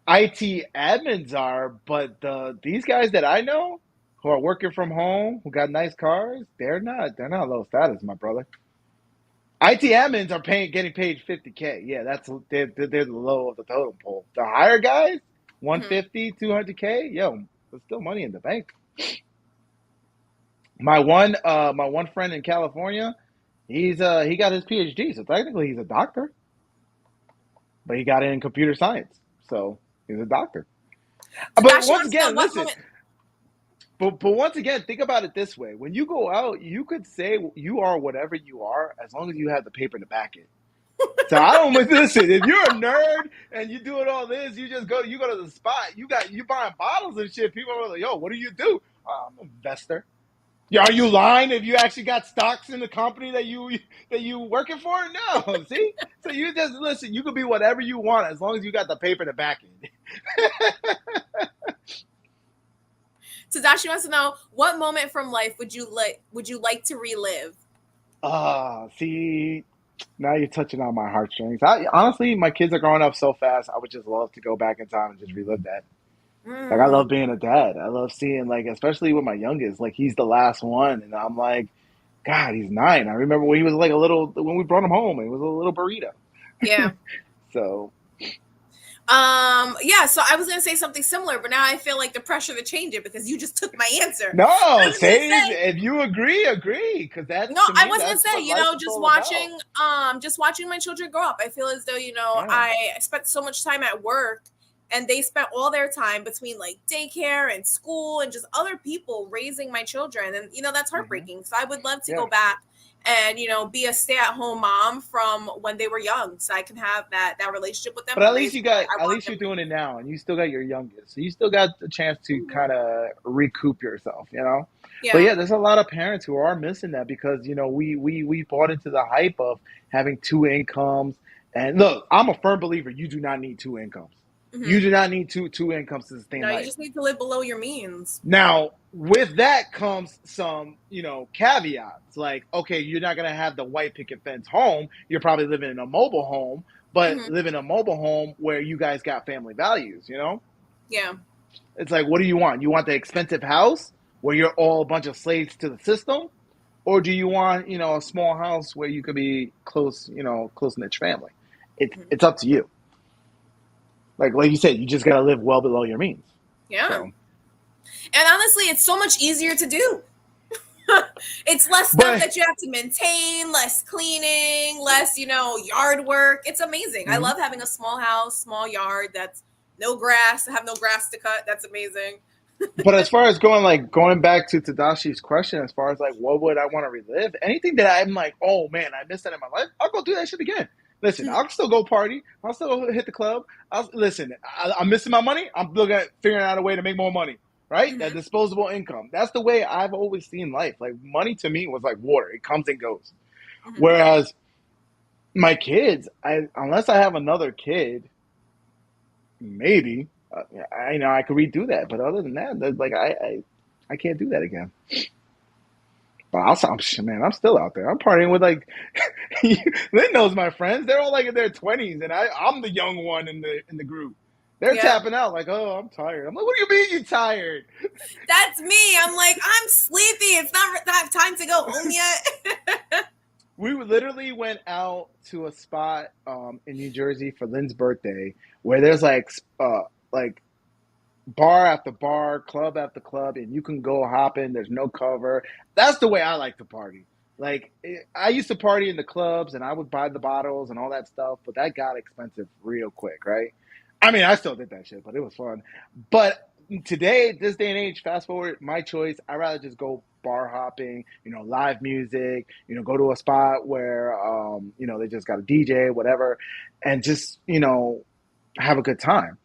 IT admins are, but these guys that I know who are working from home, who got nice cars, they're not low status, my brother. IT admins are getting paid 50K. Yeah, they're the low of the totem pole. The higher guys, Mhm. 150, 200K, yo, there's still money in the bank. My one friend in California, he got his PhD, so technically he's a doctor, but he got it in computer science, so he's a doctor. But Tadashi once wants to know again, what listen. moment. But once again, think about it this way: when you go out, you could say you are whatever you are, as long as you have the paper to back it. So I don't listen. If you're a nerd and you doing all this, you go to the spot. You buying bottles and shit. People are like, "Yo, what do you do?" "Oh, I'm an investor." Yeah, are you lying? If you actually got stocks in the company that you working for? No. See, so you just listen. You could be whatever you want as long as you got the paper to back it. Tadashi wants to know what moment from life would you like to relive? See, now you're touching on my heartstrings. Honestly, my kids are growing up so fast. I would just love to go back in time and just relive that. Like I Mm, love being a dad. I love seeing like, especially with my youngest, like he's the last one, and I'm like, God, he's 9. I remember when he was like when we brought him home, he was a little burrito. yeah. So Yeah, so I was gonna say something similar, but now I feel like the pressure to change it because you just took my answer. I no, was gonna say say, if you agree, because that's no, to I me, was gonna that's say, what life is just all about. watching my children grow up. I feel as though, Yeah, I spent so much time at work and they spent all their time between like daycare and school and just other people raising my children. And that's hmm heartbreaking. So I would love to yeah. go back and, be a stay-at-home mom from when they were young. So I can have that relationship with them But at and least raise you them the way got, I at want least them you're to doing be. it now, and you still got your youngest, so you still got the chance to Mhm. kind of recoup yourself, you know. But Yeah. yeah, there's a lot of parents who are missing that because we bought into the hype of having two incomes. And look, I'm a firm believer you do not need two incomes. You Hmm. do not need two incomes to sustain No, you life. just need to live below your means. Now, with that comes some, caveats. Like, okay, you're not gonna have the white picket fence home. You're probably living in a mobile home, but Hmm. live in a mobile home where you guys got family values, Yeah. It's like, what do you want? You want the expensive house where you're all a bunch of slaves to the system? Or do you want, a small house where you could be close, close knit family? It's Mhm. it's up to you. Like you said, you just gotta live well below your means. Yeah. So And honestly, it's so much easier to do. It's less stuff but that you have to maintain, less cleaning, less, yard work. It's amazing. I mhm. love having a small house, small yard that's no grass. I have no grass to cut. That's amazing. But as far as going back to Tadashi's question, as far as like what would I want to relive, anything that I'm like, oh man, I missed that in my life, I'll go do that shit again. Listen, Mhm. I'll still go party. I'll still go hit the club. I'm missing my money. I'm looking at figuring out a way to make more money. Right? That Mhm. disposable income. That's the way I've always seen life. Like money to me was like water. It comes and goes. Mhm. Whereas my kids, unless I have another kid, maybe I could redo that. But other than that, like I can't do that again. But man, I'm still out there. I'm partying with like Lynn knows my friends. They're all like in their 20s, and I'm the young one in the group. They're Yeah. tapping out like, oh, I'm tired. I'm like, what do you mean you tired? That's me. I'm like, I'm sleepy. It's not time to go home yet. We literally went out to a spot in New Jersey for Lynn's birthday where there's like bar after bar, club after club, and you can go hopping. There's no cover. That's the way I like to party. Like I used to party in the clubs, and I would buy the bottles and all that stuff, but that got expensive real quick, right? I mean, I still did that shit, but it was fun. But today, this day and age, fast forward, my choice. I rather just go bar hopping, live music, go to a spot where they just got a DJ, whatever, and just have a good time.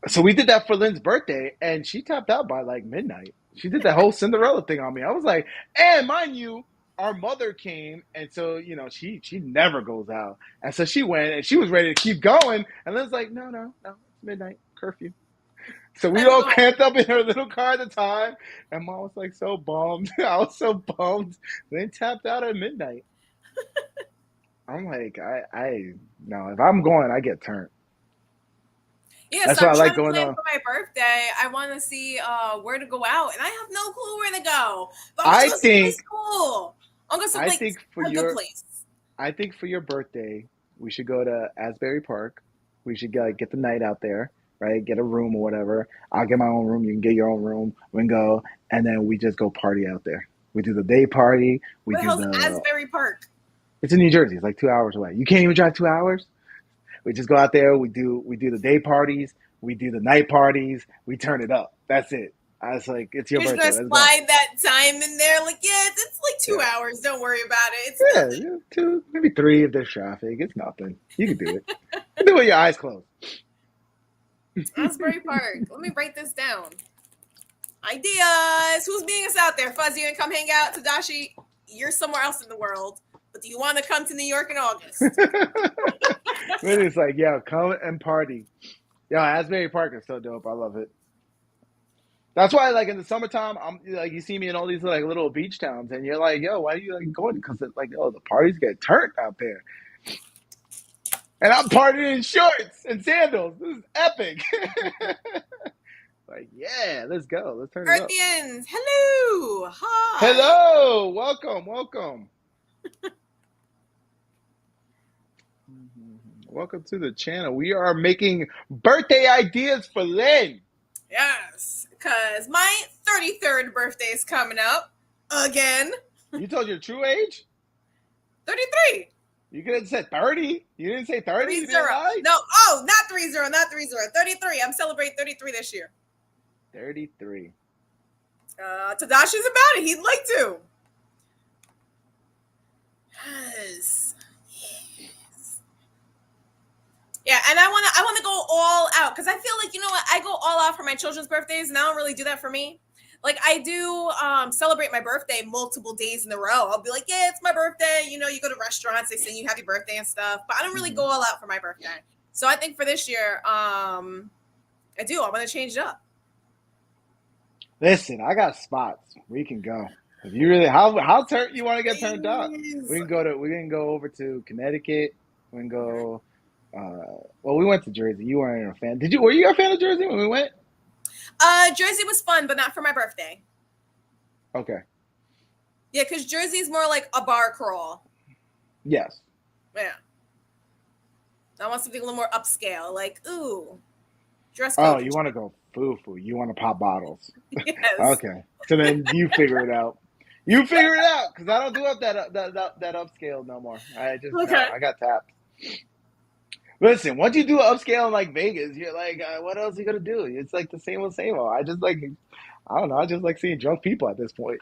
So we did that for Lynn's birthday, and she tapped out by like midnight. She did that whole Cinderella thing on me. I was like, and mind you, our mother came, and so she never goes out, and so she went, and she was ready to keep going, and Lynn's like, no, no, no, it's midnight curfew. So we Time to all go home. camped up in her little car at the time, and Mom was like so bummed. I was so bummed. Lynn tapped out at midnight. I'm like, I no, if I'm going, I get turned. Yeah, That's so why I I'm like trying to going plan on. for my birthday. I want to see where to go out, and I have no clue where to go. But I want to I go someplace think cool. I want to go I someplace think for a good your place. I think for your birthday, we should go to Asbury Park. We should get the night out there, right? Get a room or whatever. I'll get my own room. You can get your own room. We can go, and then we just go party out there. We do the day party. We Where the do hell's the. Asbury Park? It's in New Jersey. It's like 2 hours away. You can't even drive 2 hours. We just go out there. We do the day parties. We do the night parties. We turn it up. That's it. I was like, it's your You're just birthday. gonna Let's go. slide that time in there, like it's like Yeah, 2 hours. Don't worry about it. It's yeah, nothing. yeah, two, maybe three if there's traffic. It's nothing. You can do it. You do it with your eyes closed. Asbury Park. Let me write this down. Ideas. Who's meeting us out there? Fuzzy, you gonna come hang out? Tadashi, you're somewhere else in the world, but do you want to come to New York in August? Then it's like, yo, come and party. Yo, Asbury Park is so dope. I love it. That's why, like in the summertime, I'm like, you see me in all these like little beach towns, and you're like, yo, why are you like going? Because it's like, oh, the parties get turned out there, and I'm partying in shorts and sandals. This is epic. Like, yeah, let's go. Let's turn it up. Earthians, hello, hi. Hello, welcome, welcome. Welcome to the channel. We are making birthday ideas for Lynn. Yes, because my 33rd birthday is coming up again. You told your true age? 33. You could have said 30. You didn't say 30? You 30. didn't lie? No, not 30, not 30. 33. I'm celebrating 33 this year. 33. Tadashi's about it. He'd like to. Yes. Yeah, and I wanna go all out because I feel like, you know what, I go all out for my children's birthdays, and I don't really do that for me. Like I do celebrate my birthday multiple days in a row. I'll be like, yeah, it's my birthday. You know, you go to restaurants, they sing you happy birthday and stuff, but I don't really go all out for my birthday. So I think for this year, I want to change it up. Listen, I got spots. We can go. If you really how turn you want to get turned up? Please. We can go over to Connecticut. We can go well, we went to Jersey. You weren't a fan. Were you a fan of Jersey when we went? Jersey was fun, but not for my birthday. Okay. Yeah, because Jersey is more like a bar crawl. Yes. Yeah. I want something a little more upscale. Like, ooh, dress Oh, code. you want to go foo-foo. You want to pop bottles. Yes. Okay. So then you figure it out. You figure it out because I don't do up that upscale no more. No, I got tapped. Listen, once you do upscale in like Vegas, you're like, what else are you gonna do? It's like the same old, same old. I don't know. I just like seeing drunk people at this point.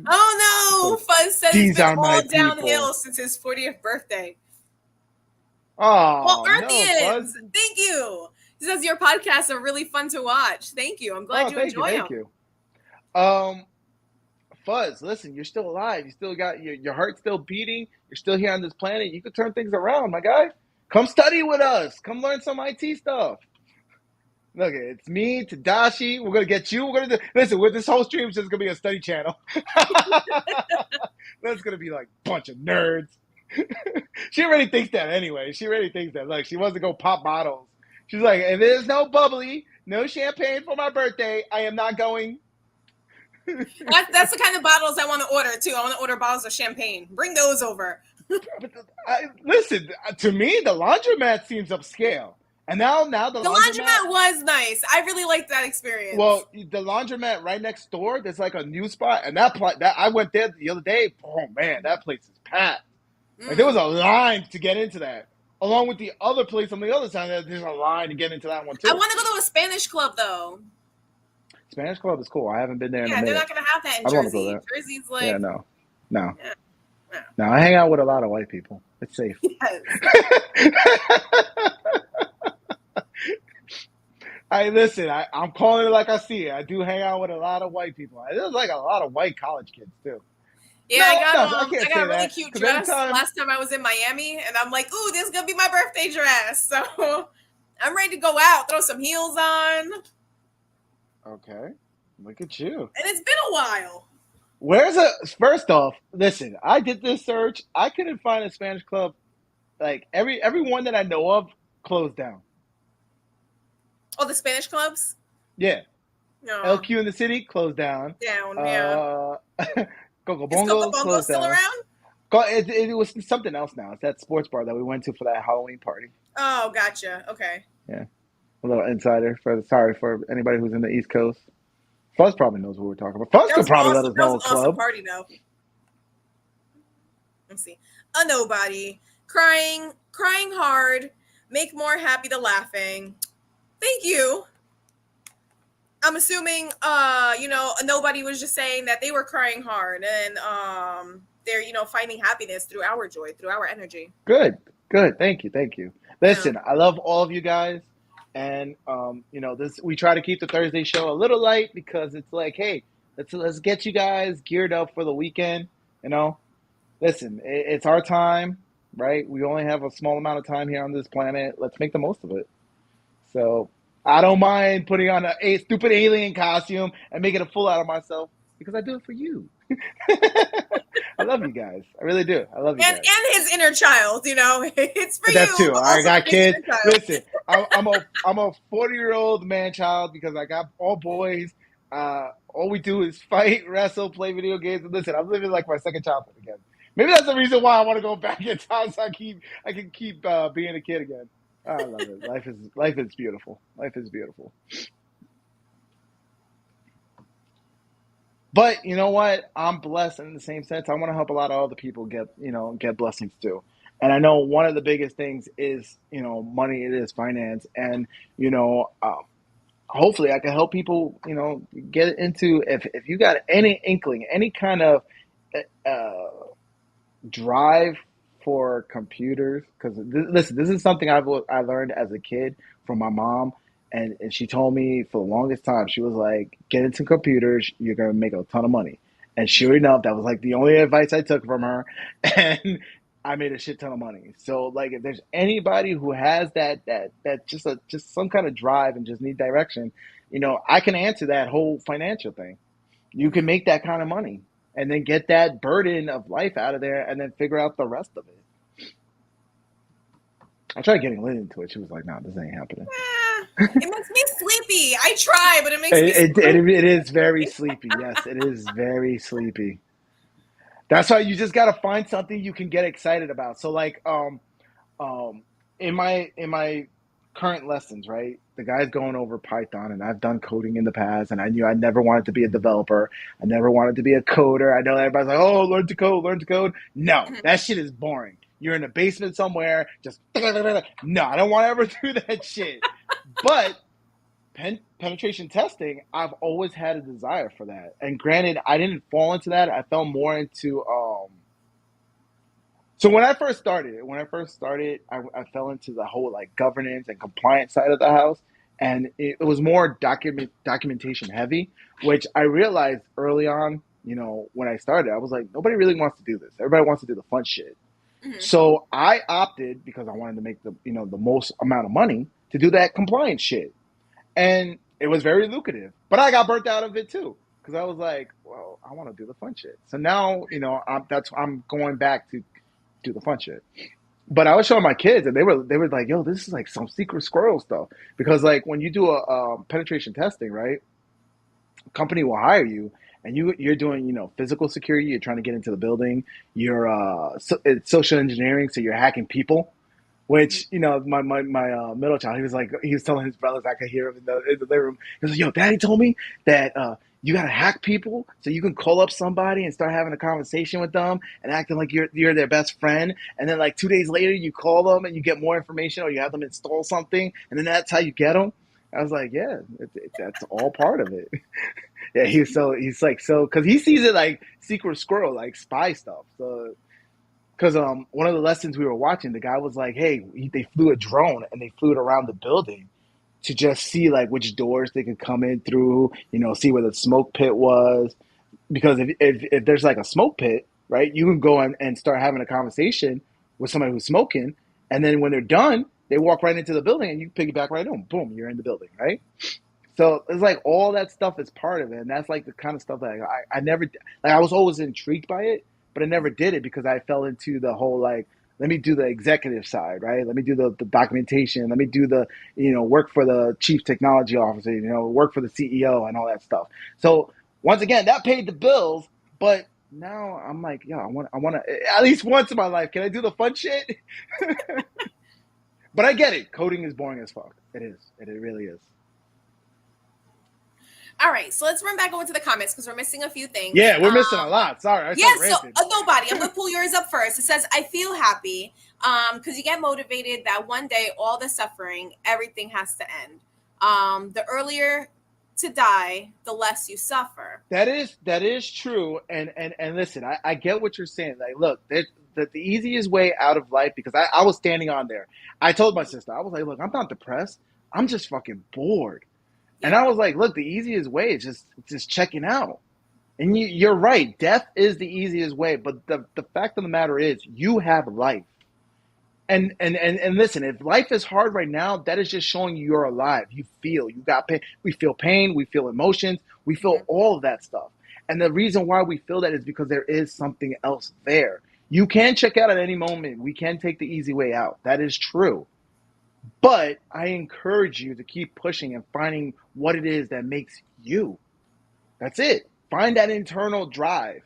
Oh no! Fuzz said These it's been are my all people. downhill since his 40th birthday. Oh, Well, no, Earthians, Fuzz. thank you. He says your podcasts are really fun to watch. Thank you. I'm glad you enjoy them. Thank you. Fuzz, listen, you're still alive. You still got your heart still beating. You're still here on this planet. You could turn things around, my guy. Come study with us. Come learn some IT stuff. Look, it's me, Tadashi. We're gonna get you. Listen. With this whole stream, it's just gonna be a study channel. That's gonna be like a bunch of nerds. She already thinks that anyway. She already thinks that. Like she wants to go pop bottles. She's like, if there's no bubbly, no champagne for my birthday, I am not going. That's the kind of bottles I want to order too. I want to order bottles of champagne. Bring those over. Listen, to me, the laundromat seems upscale. And now the laundromat was nice. I really liked that experience. Well, the laundromat right next door, there's like a new spot, and that I went there the other day. Oh man, that place is packed. Like there was a line to get into that, along with the other place on the other side. There's a line to get into that one too. I want to go to a Spanish club though. Spanish club is cool. I haven't been there in a minute. They're not gonna have that in Jersey. Go there. Jersey's like no. I hang out with a lot of white people. It's safe. Yes. I listen. I'm calling it like I see it. I do hang out with a lot of white people. There's like a lot of white college kids too. Yeah, No, no, I I can't got say a really that cute because dress anytime. last time I was in Miami, and I'm like, ooh, this is gonna be my birthday dress. So I'm ready to go out, throw some heels on, and Okay, look at you. it's been a while. Where's a first off? Listen, I did this search. I couldn't find a Spanish club. Like every one that I know of closed down. Oh, the Spanish clubs? Yeah, No, LQ in the city closed down. down, yeah. Uh, Coco Is Coco Bongo Bongo closed still down. around? It was something else now. It's that sports bar that we went to for that Halloween party. Oh, gotcha. Okay. Yeah, a little insider for sorry for anybody who's in the East Coast. Fuzz probably knows what we're talking about. Fuzz could probably let us That was know an a awesome club. party though. Let's see. A nobody. Crying hard. Make more happy to laughing. Thank you. I'm assuming a nobody was just saying that they were crying hard and they're, finding happiness through our joy, through our energy. Good, good. Thank you, thank you. Yeah. Listen, I love all of you guys, and this we try to keep the Thursday show a little light because it's like, hey, let's get you guys geared up for the weekend. You know, listen, it's our time, right? We only have a small amount of time here on this planet. Let's make the most of it. So I don't mind putting on a stupid alien costume and making a fool out of myself because I do it for you. I love you guys. I really do. I love you guys. And his inner child, it's for That you, too. but I also for got his kids. inner child. Listen, I'm a 40-year-old man child because I got all boys. All we do is fight, wrestle, play video games. And listen, I'm living like my second childhood again. Maybe that's the reason why I want to go back in time so I can keep being a kid again. I love it. Life is beautiful. Life is beautiful. But you know what? I'm blessed in the same sense. I want to help a lot of other people get blessings too. And I know one of the biggest things is money. It is finance, and you know hopefully I can help people get into if you got any inkling, any kind of uh, drive for computers because listen, this is something I learned as a kid from my mom, and she told me for the longest time she was like, get into computers, you're gonna make a ton of money. And sure enough, that was like the only advice I took from her, and I made a shit ton of money. So like, if there's anybody who has that just some kind of drive and just need direction, I can answer that whole financial thing. You can make that kind of money and then get that burden of life out of there and then figure out the rest of it. I tried getting Lynn into it. She was like, nah, this ain't happening. It makes me sleepy. I try, but it makes me It is very sleepy. sleepy. Yes, it is very sleepy. That's why you just got to find something you can get excited about. So like, um, in my current lessons, right? The guy's going over Python, and I've done coding in the past, and I knew I never wanted to be a developer. I never wanted to be a coder. I know everybody's like, "Oh, learn to code, learn to code." No, that shit is boring. You're in a basement somewhere, just no. I don't want to ever do that shit. But penetration testing, I've always had a desire for that. And granted, I didn't fall into that. I fell more into so when I first started, I fell into the whole like governance and compliance side of the house, and it was more documentation heavy, which I realized early on. When I started, I was like, nobody really wants to do this. Everybody wants to do the fun shit. Mhm. So I opted because I wanted to make the most amount of money to do that compliance shit, and it was very lucrative. But I got burnt out of it too because I was like, well, I want to do the fun shit. So now I'm going back to do the fun shit. But I was showing my kids, and they were like, "Yo, this is like some secret squirrel stuff." Because like when you do a penetration testing, right? A company will hire you, and you're doing physical security. You're trying to get into the building. You're it's social engineering, so you're hacking people. Which my middle child, he was telling his brothers, I could hear him in the living room. He was like, "Yo, Daddy told me that you gotta hack people so you can call up somebody and start having a conversation with them and acting like you're their best friend. And then like 2 days later, you call them and you get more information, or you have them install something, and then that's how you get them." I was like, "Yeah, that's all part of it." Yeah, he's like so because he sees it like secret squirrel, like spy stuff. So because one of the lessons we were watching, the guy was like, "Hey, they flew a drone and they flew it around the building to just see like which doors they could come in through, see where the smoke pit was. Because if there's like a smoke pit, right, you can go and start having a conversation with somebody who's smoking, and then when they're done, they walk right into the building and you piggyback right on, boom, you're in the building, right? So it's like all that stuff is part of it, and that's like the kind of stuff that I never like. I was always intrigued by it, but I never did it because I fell into the whole like, let me do the executive side, right? Let me do the documentation. Let me do the work for the chief technology officer, work for the CEO and all that stuff. So once again, that paid the bills, but now I'm like, yeah, I want to at least once in my life. Can I do the fun shit? But I get it. Coding is boring as fuck. It is. It really is. All right, so let's run back over to the comments because we're missing a few things. Yeah, we're missing a lot. Sorry, I Yeah, started so ranting. nobody. I'm gonna pull yours up first. It says, "I feel happy, because you get motivated that one day all the suffering, everything has to end. The earlier to die, the less you suffer." That is true. And listen, I get what you're saying. Like, look, the easiest way out of life, because I was standing on there. I told my sister, I was like, look, I'm not depressed. I'm just fucking bored. And Yeah. I was like, look, the easiest way is just checking out. And you're right. Death is the easiest way. But the fact of the matter is, you have life. And listen, if life is hard right now, that is just showing you you're alive. You got pain. We feel pain. We feel emotions. We feel Mhm. all of that stuff. And the reason why we feel that is because there is something else there. You can check out at any moment. We can take the easy way out. That is true. But I encourage you to keep pushing and finding what it is that makes you. That's it. Find that internal drive.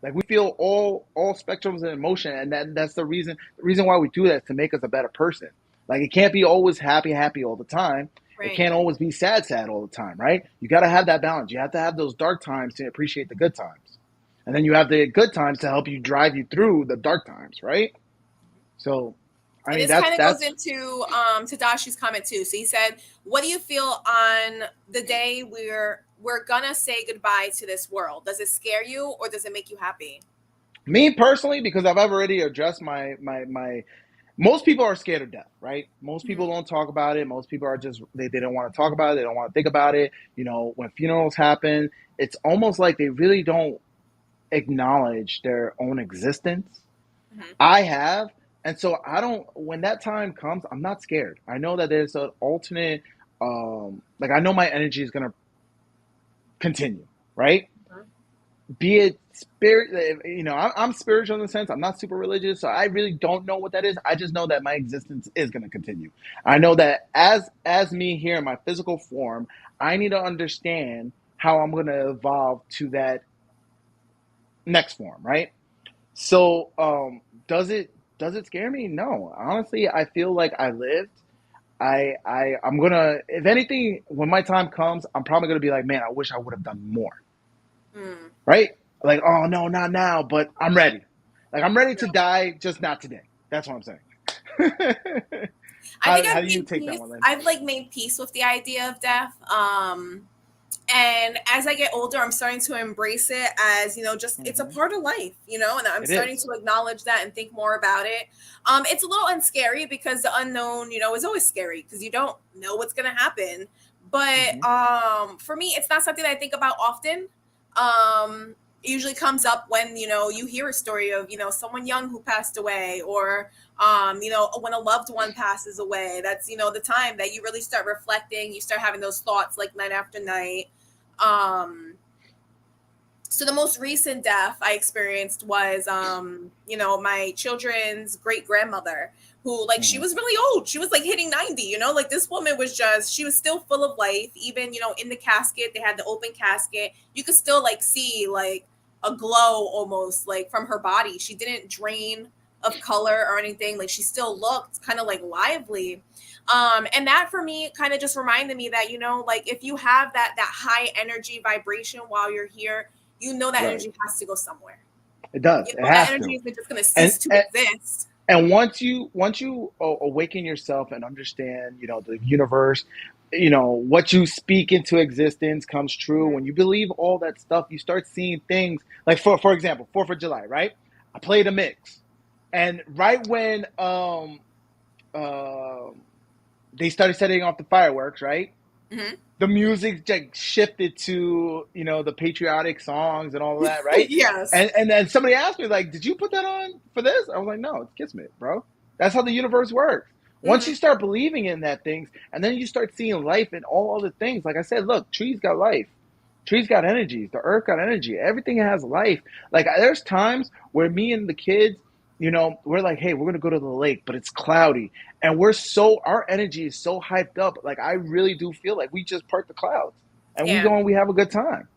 Like we feel all spectrums of emotion, and that's the reason why we do that is to make us a better person. Like it can't be always happy all the time. It Right. can't always be sad all the time, right? You got to have that balance. You have to have those dark times to appreciate the good times, and then you have the good times to help you drive you through the dark times, right? So, I And mean, this that's kind of goes that's into Tadashi's comment too. So he said, "What do you feel on the day we're gonna say goodbye to this world? Does it scare you or does it make you happy?" me personally because I've already addressed my. Most people are scared of death, right? Most people Mhm. don't talk about it. Most people are just they don't want to talk about it. They don't want to think about it. When funerals happen, it's almost like they really don't acknowledge their own existence. Mhm. I have, and so I don't. When that time comes, I'm not scared. I know that there's an alternate. Like I know my energy is gonna continue, right? Mhm. Be it spirit, I'm spiritual in the sense I'm not super religious, so I really don't know what that is. I just know that my existence is going to continue. I know that as me here in my physical form, I need to understand how I'm going to evolve to that next form, right? So does it scare me? No, honestly, I feel like I lived. I'm gonna, if anything, when my time comes, I'm probably gonna be like, man, I wish I would have done more, Mm. right? Like, oh no, not now, but I'm ready. Like I'm ready to Yeah. die, just not today. That's what I'm saying. I think how I've do you made take that peace. one, Lynn? I've like made peace with the idea of death. And as I get older, I'm starting to embrace it as, just it's a Hmm. part of life, and I'm It starting is. to acknowledge that and think more about it. It's a little unscary because the unknown, is always scary because you don't know what's gonna happen. But Hmm. for me, it's not something that I think about often. It usually comes up when you hear a story of someone young who passed away, or when a loved one passes away. That's the time that you really start reflecting. You start having those thoughts like night after night. um so the most recent death I experienced was my children's great grandmother, who, like, she Hmm. was really old. She was like hitting 90. Like, this woman was just, she was still full of life. Even in the casket, they had the open casket, you could still like see like a glow almost like from her body. She didn't drain of color or anything. Like, she still looked kind of like lively. And that for me kind of just reminded me that like, if you have that high energy vibration while you're here, that Right. energy has to go somewhere. It does. It That has energy to. isn't just going to And, cease to and exist. and once you awaken yourself and understand, the universe, what you speak into existence comes true. Mhm. When you believe all that stuff, you start seeing things like, for example, 4th of July, right? I played a mix. And right when um they started setting off the fireworks, right? Hmm. The music like shifted to the patriotic songs and all of that, right? Yes. And then somebody asked me like, "Did you put that on for this?" I was like, "No, it's Kismet, bro. That's how the universe works." Once Hmm. you start believing in that things, and then you start seeing life in all other things. Like I said, look, trees got life. Trees got energy. The earth got energy. Everything has life. Like there's times where me and the kids, we're like, hey, we're gonna go to the lake, but it's cloudy, and our energy is so hyped up. Like I really do feel like we just part the clouds and we Yeah. go and we have a good time.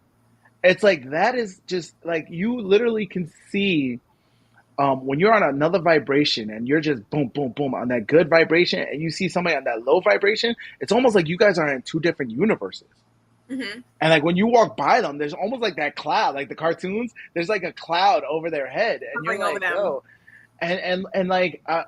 It's like that is just like you literally can see when you're on another vibration and you're just boom, boom, boom on that good vibration, and you see somebody on that low vibration. It's almost like you guys are in two different universes. Hmm. And like when you walk by them, there's almost like that cloud, like the cartoons. There's like a cloud over their head, and you're Hovering over like, them. yo, and like I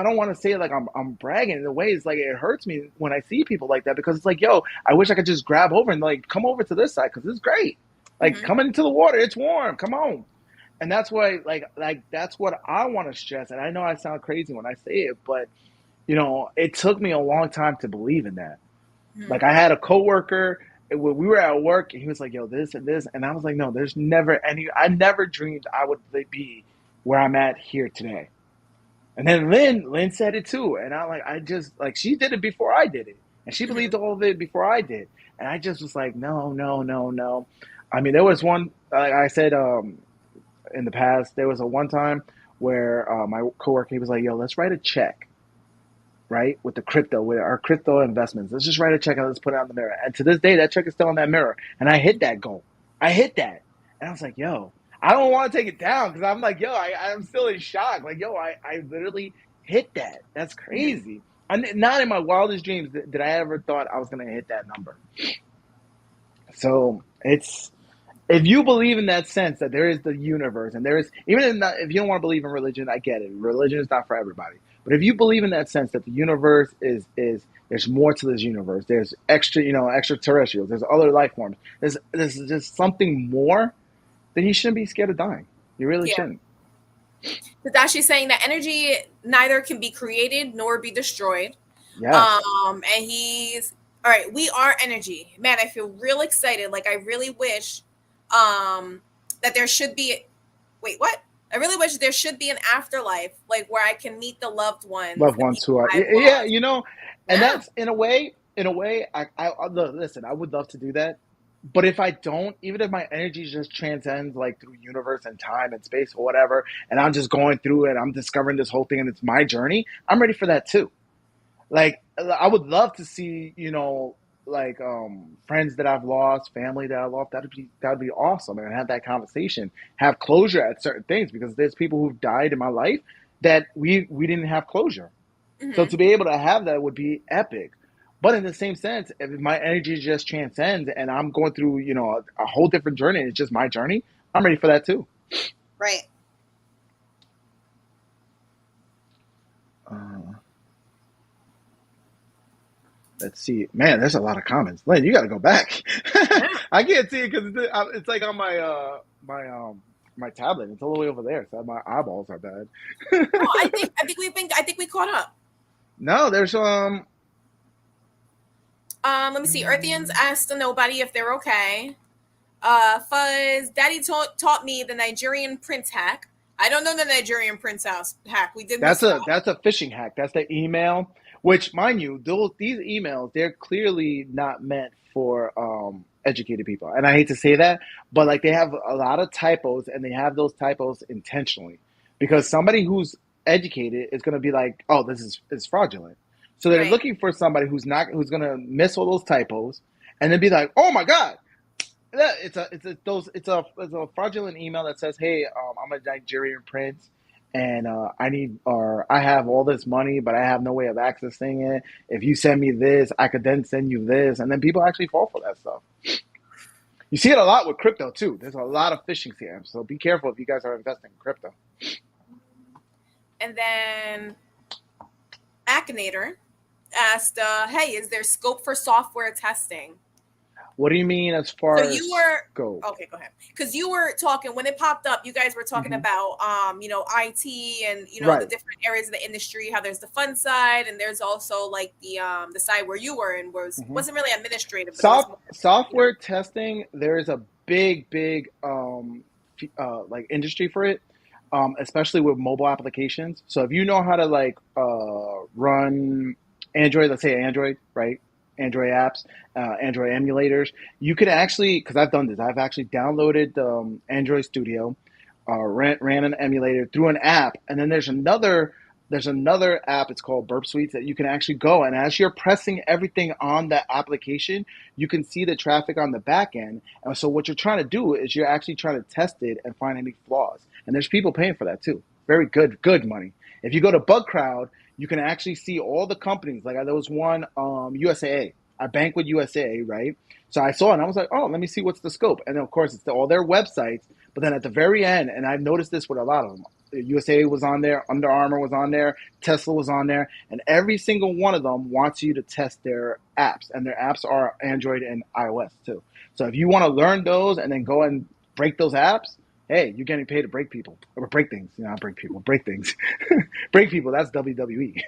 don't want to say like I'm bragging in a way. It's like it hurts me when I see people like that because it's like, yo, I wish I could just grab over and like come over to this side because it's great. Like Hmm. come into the water, it's warm. Come on. And that's why like that's what I want to stress. And I know I sound crazy when I say it, but it took me a long time to believe in that. Hmm. Like I had a coworker when we were at work, and he was like, "Yo, this and this," and I was like, "No, there's never any. I never dreamed I would be where I'm at here today." And then Lynn said it too, and I like, I just like she did it before I did it, and she Hmm. believed all of it before I did, and I just was like, no, no, no, no. I mean, there was one, like I said, in the past, there was a one time where my coworker, he was like, "Yo, let's write a check." Right, with the crypto, with our crypto investments. Let's just write a check and let's put it on the mirror. And to this day, that check is still on that mirror. And I hit that goal. I hit that. And I was like, yo, I don't want to take it down because I'm like, yo, I'm still in shock. Like, yo, I literally hit that. That's Hmm. crazy. Not in my wildest dreams did I ever thought I was going to hit that number. So it's, if you believe in that sense that there is the universe and there is even if you don't want to believe in religion, I get it. Religion is not for everybody. But if you believe in that sense that the universe is there's more to this universe. There's extra, extraterrestrials. There's other life forms. There's just something more. Then you shouldn't be scared of dying. You really Yeah. shouldn't. It's actually saying that energy neither can be created nor be destroyed. Yes. And he's all right. We are energy, man. I feel real excited. Like I really wish, that there should be. Wait, what? I really wish there should be an afterlife, like where I can meet the loved ones, Loved the ones people who are I've yeah, lost. and Yeah. that's in a way look, listen, I would love to do that. But if I don't, even if my energy just transcends like through universe and time and space or whatever, and I'm just going through it, I'm discovering this whole thing and it's my journey, I'm ready for that too. Like I would love to see, like friends that I've lost, family that I lost. That'd be awesome, and have that conversation, have closure at certain things because there's people who've died in my life that we didn't have closure. So Hmm. to be able to have that would be epic. But in the same sense, if my energy just transcends and I'm going through, a whole different journey, and it's just my journey, I'm ready for that too. Right. Uh, let's see, man. There's a lot of comments. Lynn, you got to go back. Yeah. I can't see it because it's like on my tablet. It's all the way over there, so my eyeballs are bad. No, I think we caught up. No, there's Let me see. Earthians asked the nobody if they're okay. Fuzz, Daddy taught me the Nigerian prince hack. I don't know the Nigerian prince house hack. We did That's miss a that. that's a phishing hack. That's the email. Which, mind you, these emails, they're clearly not meant for educated people. And I hate to say that, but like they have a lot of typos, and they have those typos intentionally because somebody who's educated is going to be like, "Oh, this is fraudulent." So they're Right. looking for somebody who's going to miss all those typos, and then be like, "Oh my God, yeah, it's a fraudulent email that says, "Hey, I'm a Nigerian prince, and I have all this money, but I have no way of accessing it. If you send me this, I could then send you this," and then people actually fall for that stuff. You see it a lot with crypto too. There's a lot of phishing scams, so be careful if you guys are investing in crypto. And then Akinator asked, "Hey, is there scope for software testing?" What do you mean as So far you as were scope? okay. Go ahead, because you were talking when it popped up. You guys were talking Hmm. about IT and the Right. different areas of the industry. How there's the fun side and there's also like the side where you were in Hmm. wasn't really administrative, but it was more Software testing, there is a big like industry for it, especially with mobile applications. So if you know how to like run Android, let's say Android, right? Android apps, Android emulators, you could actually, because I've done this, I've actually downloaded Android Studio, ran an emulator through an app, and then there's another app. It's called Burp Suites that you can actually go, and as you're pressing everything on that application, you can see the traffic on the back end. And so what you're trying to do is you're actually trying to test it and find any flaws. And there's people paying for that too. Very good money. If you go to Bug Crowd, you can actually see all the companies. Like there was one USAA. I bank with USAA, right? So I saw it and I was like, oh, let me see what's the scope. And then, of course, it's all their websites. But then at the very end, and I've noticed this with a lot of them, USA was on there, Under Armour was on there, Tesla was on there, and every single one of them wants you to test their apps, and their apps are Android and iOS too. So if you want to learn those and then go and break those apps, hey, you're getting paid to break people or break things. Not break people, break things, break people. That's WWE.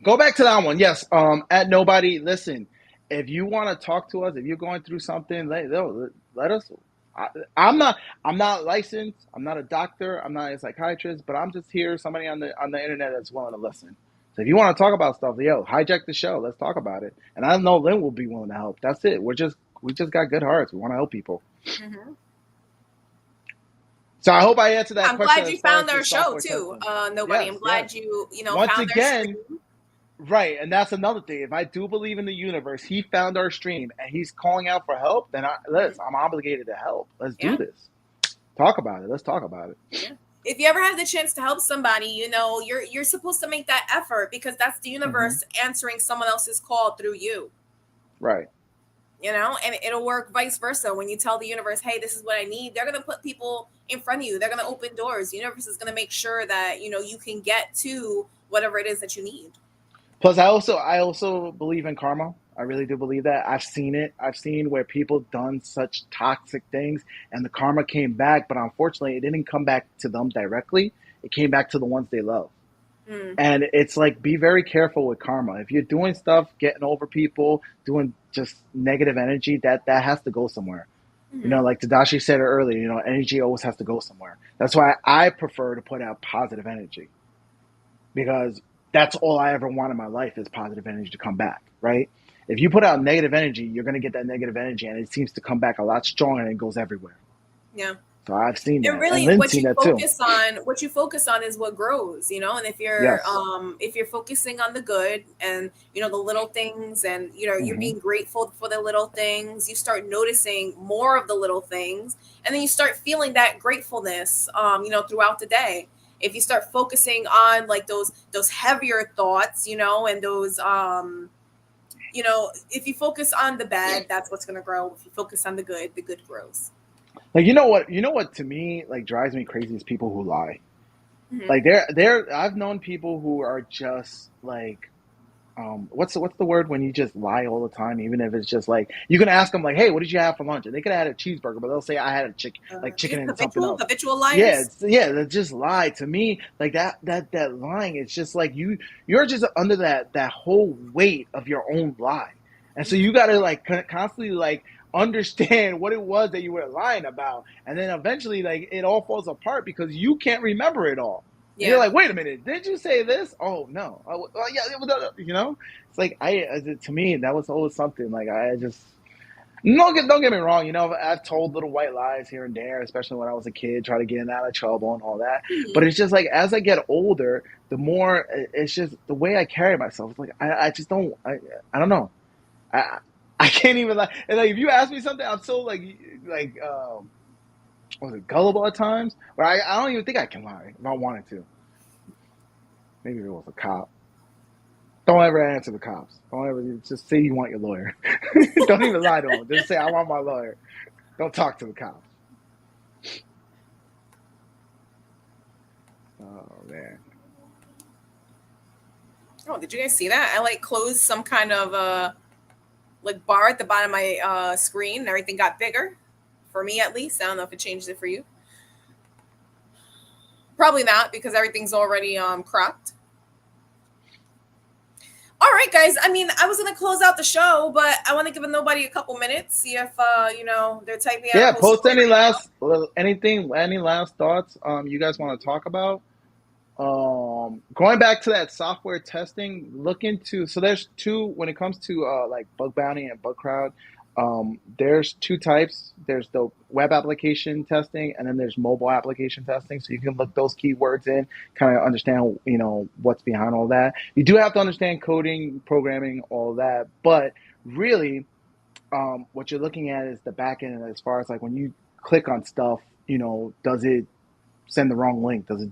Go back to that one. Yes. At nobody. Listen, if you want to talk to us, if you're going through something, let us. I, I'm not. I'm not licensed. I'm not a doctor. I'm not a psychiatrist. But I'm just here. Somebody on the internet that's willing to listen. So if you want to talk about stuff, hijack the show. Let's talk about it. And I know Lynn will be willing to help. That's it. We just got good hearts. We want to help people. hmm So I hope I answered that I'm question glad as you far found as the our show software too. testing. Nobody. I'm Yes. Yes. glad you Once found our again, stream. right, and that's another thing. If I do believe in the universe, he found our stream and he's calling out for help, then Mhm. I'm obligated to help. Let's do Yeah, this. Talk about it. Let's talk about it. yeah. If you ever have the chance to help somebody, you're supposed to make that effort because that's the Hmm. universe answering someone else's call through you. Right. And it'll work vice versa. When you tell the universe, hey, this is what I need, they're going to put people in front of you. They're going to open doors. The universe is going to make sure that you can get to whatever it is that you need. Plus, I also believe in karma. I really do believe that. I've seen it. I've seen where people done such toxic things, and the karma came back. But unfortunately, it didn't come back to them directly. It came back to the ones they love. Mm, And it's like, be very careful with karma. If you're doing stuff, getting over people, doing just negative energy, that has to go somewhere. mm, Like Tadashi said earlier, energy always has to go somewhere. That's why I prefer to put out positive energy, because that's all I ever want in my life is positive energy to come back, right? If you put out negative energy, you're going to get that negative energy, and it seems to come back a lot stronger and it goes everywhere. yeah. So I've seen And that. And really Lynn's seen that too. what you focus on is what grows. And Yes. if you're focusing on the good and the little things, and you're Hmm. being grateful for the little things, you start noticing more of the little things, and then you start feeling that gratefulness throughout the day. If you start focusing on like those heavier thoughts, and those if you focus on the bad, that's what's going to grow. If you focus on the good grows. Like, you know what to me like drives me crazy is people who lie. Hmm Like, there I've known people who are just like, what's the word when you just lie all the time, even if it's just like you can ask them like, hey, what did you have for lunch? And they could have had a cheeseburger, but they'll say I had a chicken Just and something else. habitual Yeah, liars. yeah, they just lie to me. Like that lying, it's just like you're just under that whole weight of your own lie. And so you got to like constantly like understand what it was that you were lying about, and then eventually like it all falls apart because you can't remember it all. And you're Yeah. like, wait a minute, did you say this? Oh no, yeah, It's like to me that was always something like I just don't get me wrong. I've told little white lies here and there, especially when I was a kid, try to get out of trouble and all that. But Mhm. it's just like as I get older, the more it's just the way I carry myself. It's like I just don't I don't know. I I can't even lie. And like if you ask me something, I'm so like what was it, gullible at times, but I don't even think I can lie if I wanted to. Maybe if it was a cop. Don't ever answer the cops. Don't ever just say you want your lawyer. Don't even lie to them. Just say I want my lawyer. Don't talk to the cops. Oh man. Oh, did you guys see that? I like closed some kind of like bar at the bottom of my screen and everything got bigger. For me at least. I don't know if it changed it for you. Probably not because everything's already cropped. All right, guys. I mean, I was gonna close out the show, but I want to give nobody a couple minutes, see if they're typing out a Yeah, whole post story any right now. last anything, any last thoughts you guys want to talk about. Going back to that software testing, look into, so there's two when it comes to like bug bounty and bug crowd. There's two types. There's the web application testing, and then there's mobile application testing. So you can look those keywords in, kind of understand, what's behind all that. You do have to understand coding, programming, all that, but really, what you're looking at is the back end as far as like when you click on stuff, does it send the wrong link? Does it,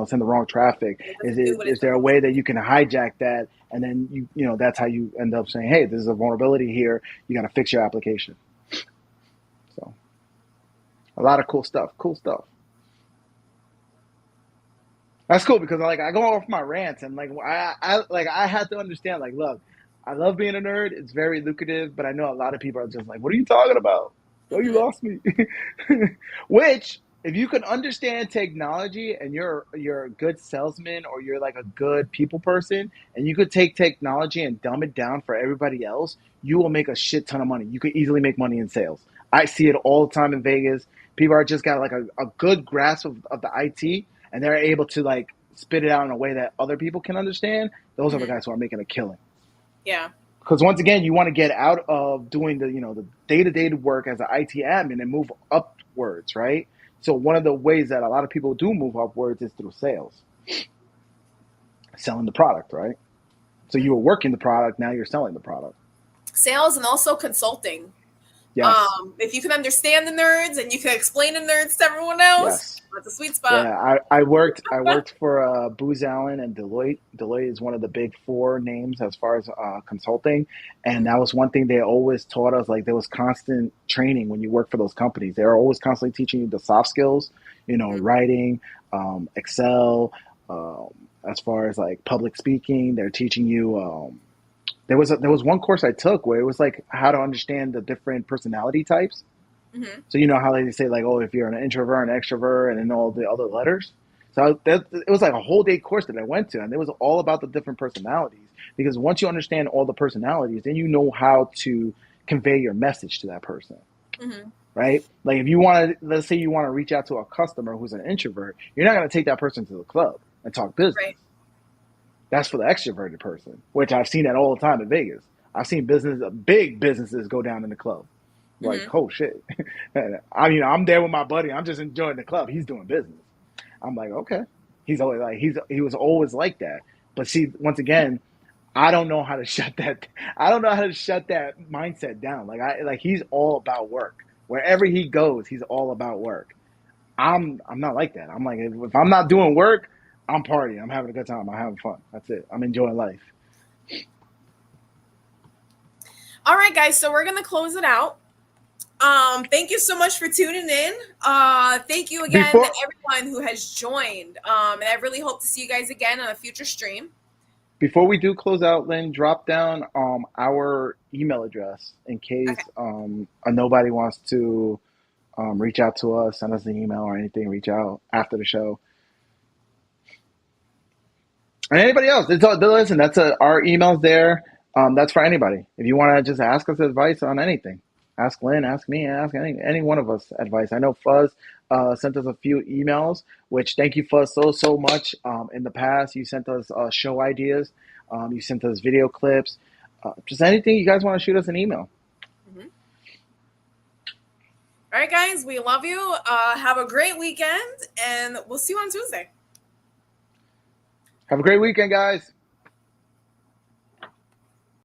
send the wrong traffic? It Is doesn't do it, what is it's there a supposed way to. that you can hijack that? And then that's how you end up saying, hey, this is a vulnerability here. You got to fix your application. So a lot of cool stuff. Cool stuff. That's cool because like I go off my rants and like I had to understand, like, look, I love being a nerd. It's very lucrative, but I know a lot of people are just like, what are you talking about? Oh, you Hmm. lost me. Which, if you can understand technology and you're a good salesman or you're like a good people person and you could take technology and dumb it down for everybody else, you will make a shit ton of money. You could easily make money in sales. I see it all the time in Vegas. People are just got like a good grasp of the IT and they're able to like spit it out in a way that other people can understand. Those are the Hmm. guys who are making a killing. Yeah. Because once again, you want to get out of doing the day to day work as an IT admin and move upwards, right? So one of the ways that a lot of people do move upwards is through sales, selling the product, right? So you were working the product, now you're selling the product. Sales and also consulting. Yes, If you can understand the nerds and you can explain the nerds to everyone else, yes. that's a sweet spot. Yeah, I worked for Booz Allen and Deloitte. Deloitte is one of the big four names as far as consulting, and that Mm-hmm. was one thing they always taught us. Like there was constant training when you work for those companies. They were always constantly teaching you the soft skills, Mm-hmm. writing, Excel, as far as like public speaking. They're teaching you. There was one course I took where it was like how to understand the different personality types. Mm-hmm. So you know how they say like, oh, if you're an introvert, an extrovert, and then all the other letters. So it was like a whole day course that I went to, and it was all about the different personalities. Because once you understand all the personalities, then you know how to convey your message to that person, Mm-hmm. right? Like if you want to, let's say you want to reach out to a customer who's an introvert, you're not going to take that person to the club and talk business. Right. That's for the extroverted person, which I've seen that all the time in Vegas. I've seen big businesses go down in the club. Like, Mm-hmm. oh shit. I'm there with my buddy. I'm just enjoying the club. He's doing business. I'm like, okay. He was always like that. But see, once again, I don't know how to shut that. I don't know how to shut that mindset down. Like he's all about work. Wherever he goes, he's all about work. I'm not like that. I'm like if I'm not doing work, I'm partying. I'm having a good time. I'm having fun. That's it. I'm enjoying life. All right, guys. So we're gonna close it out. Thank you so much for tuning in. Thank you again to Before everyone who has joined. And I really hope to see you guys again on a future stream. Before we do close out, Lynn, drop down our email address in Okay. case nobody wants to reach out to us, send us an email or anything, reach out after the show. And anybody else, listen, our email's there. That's for anybody. If you want to just ask us advice on anything, ask Lynn, ask me, ask any one of us advice. I know Fuzz sent us a few emails, which thank you, Fuzz, so much. In the past, you sent us show ideas, you sent us video clips, just anything you guys want to shoot us an email. Mhm. All right, guys. We love you. Have a great weekend, and we'll see you on Tuesday. Have a great weekend, guys.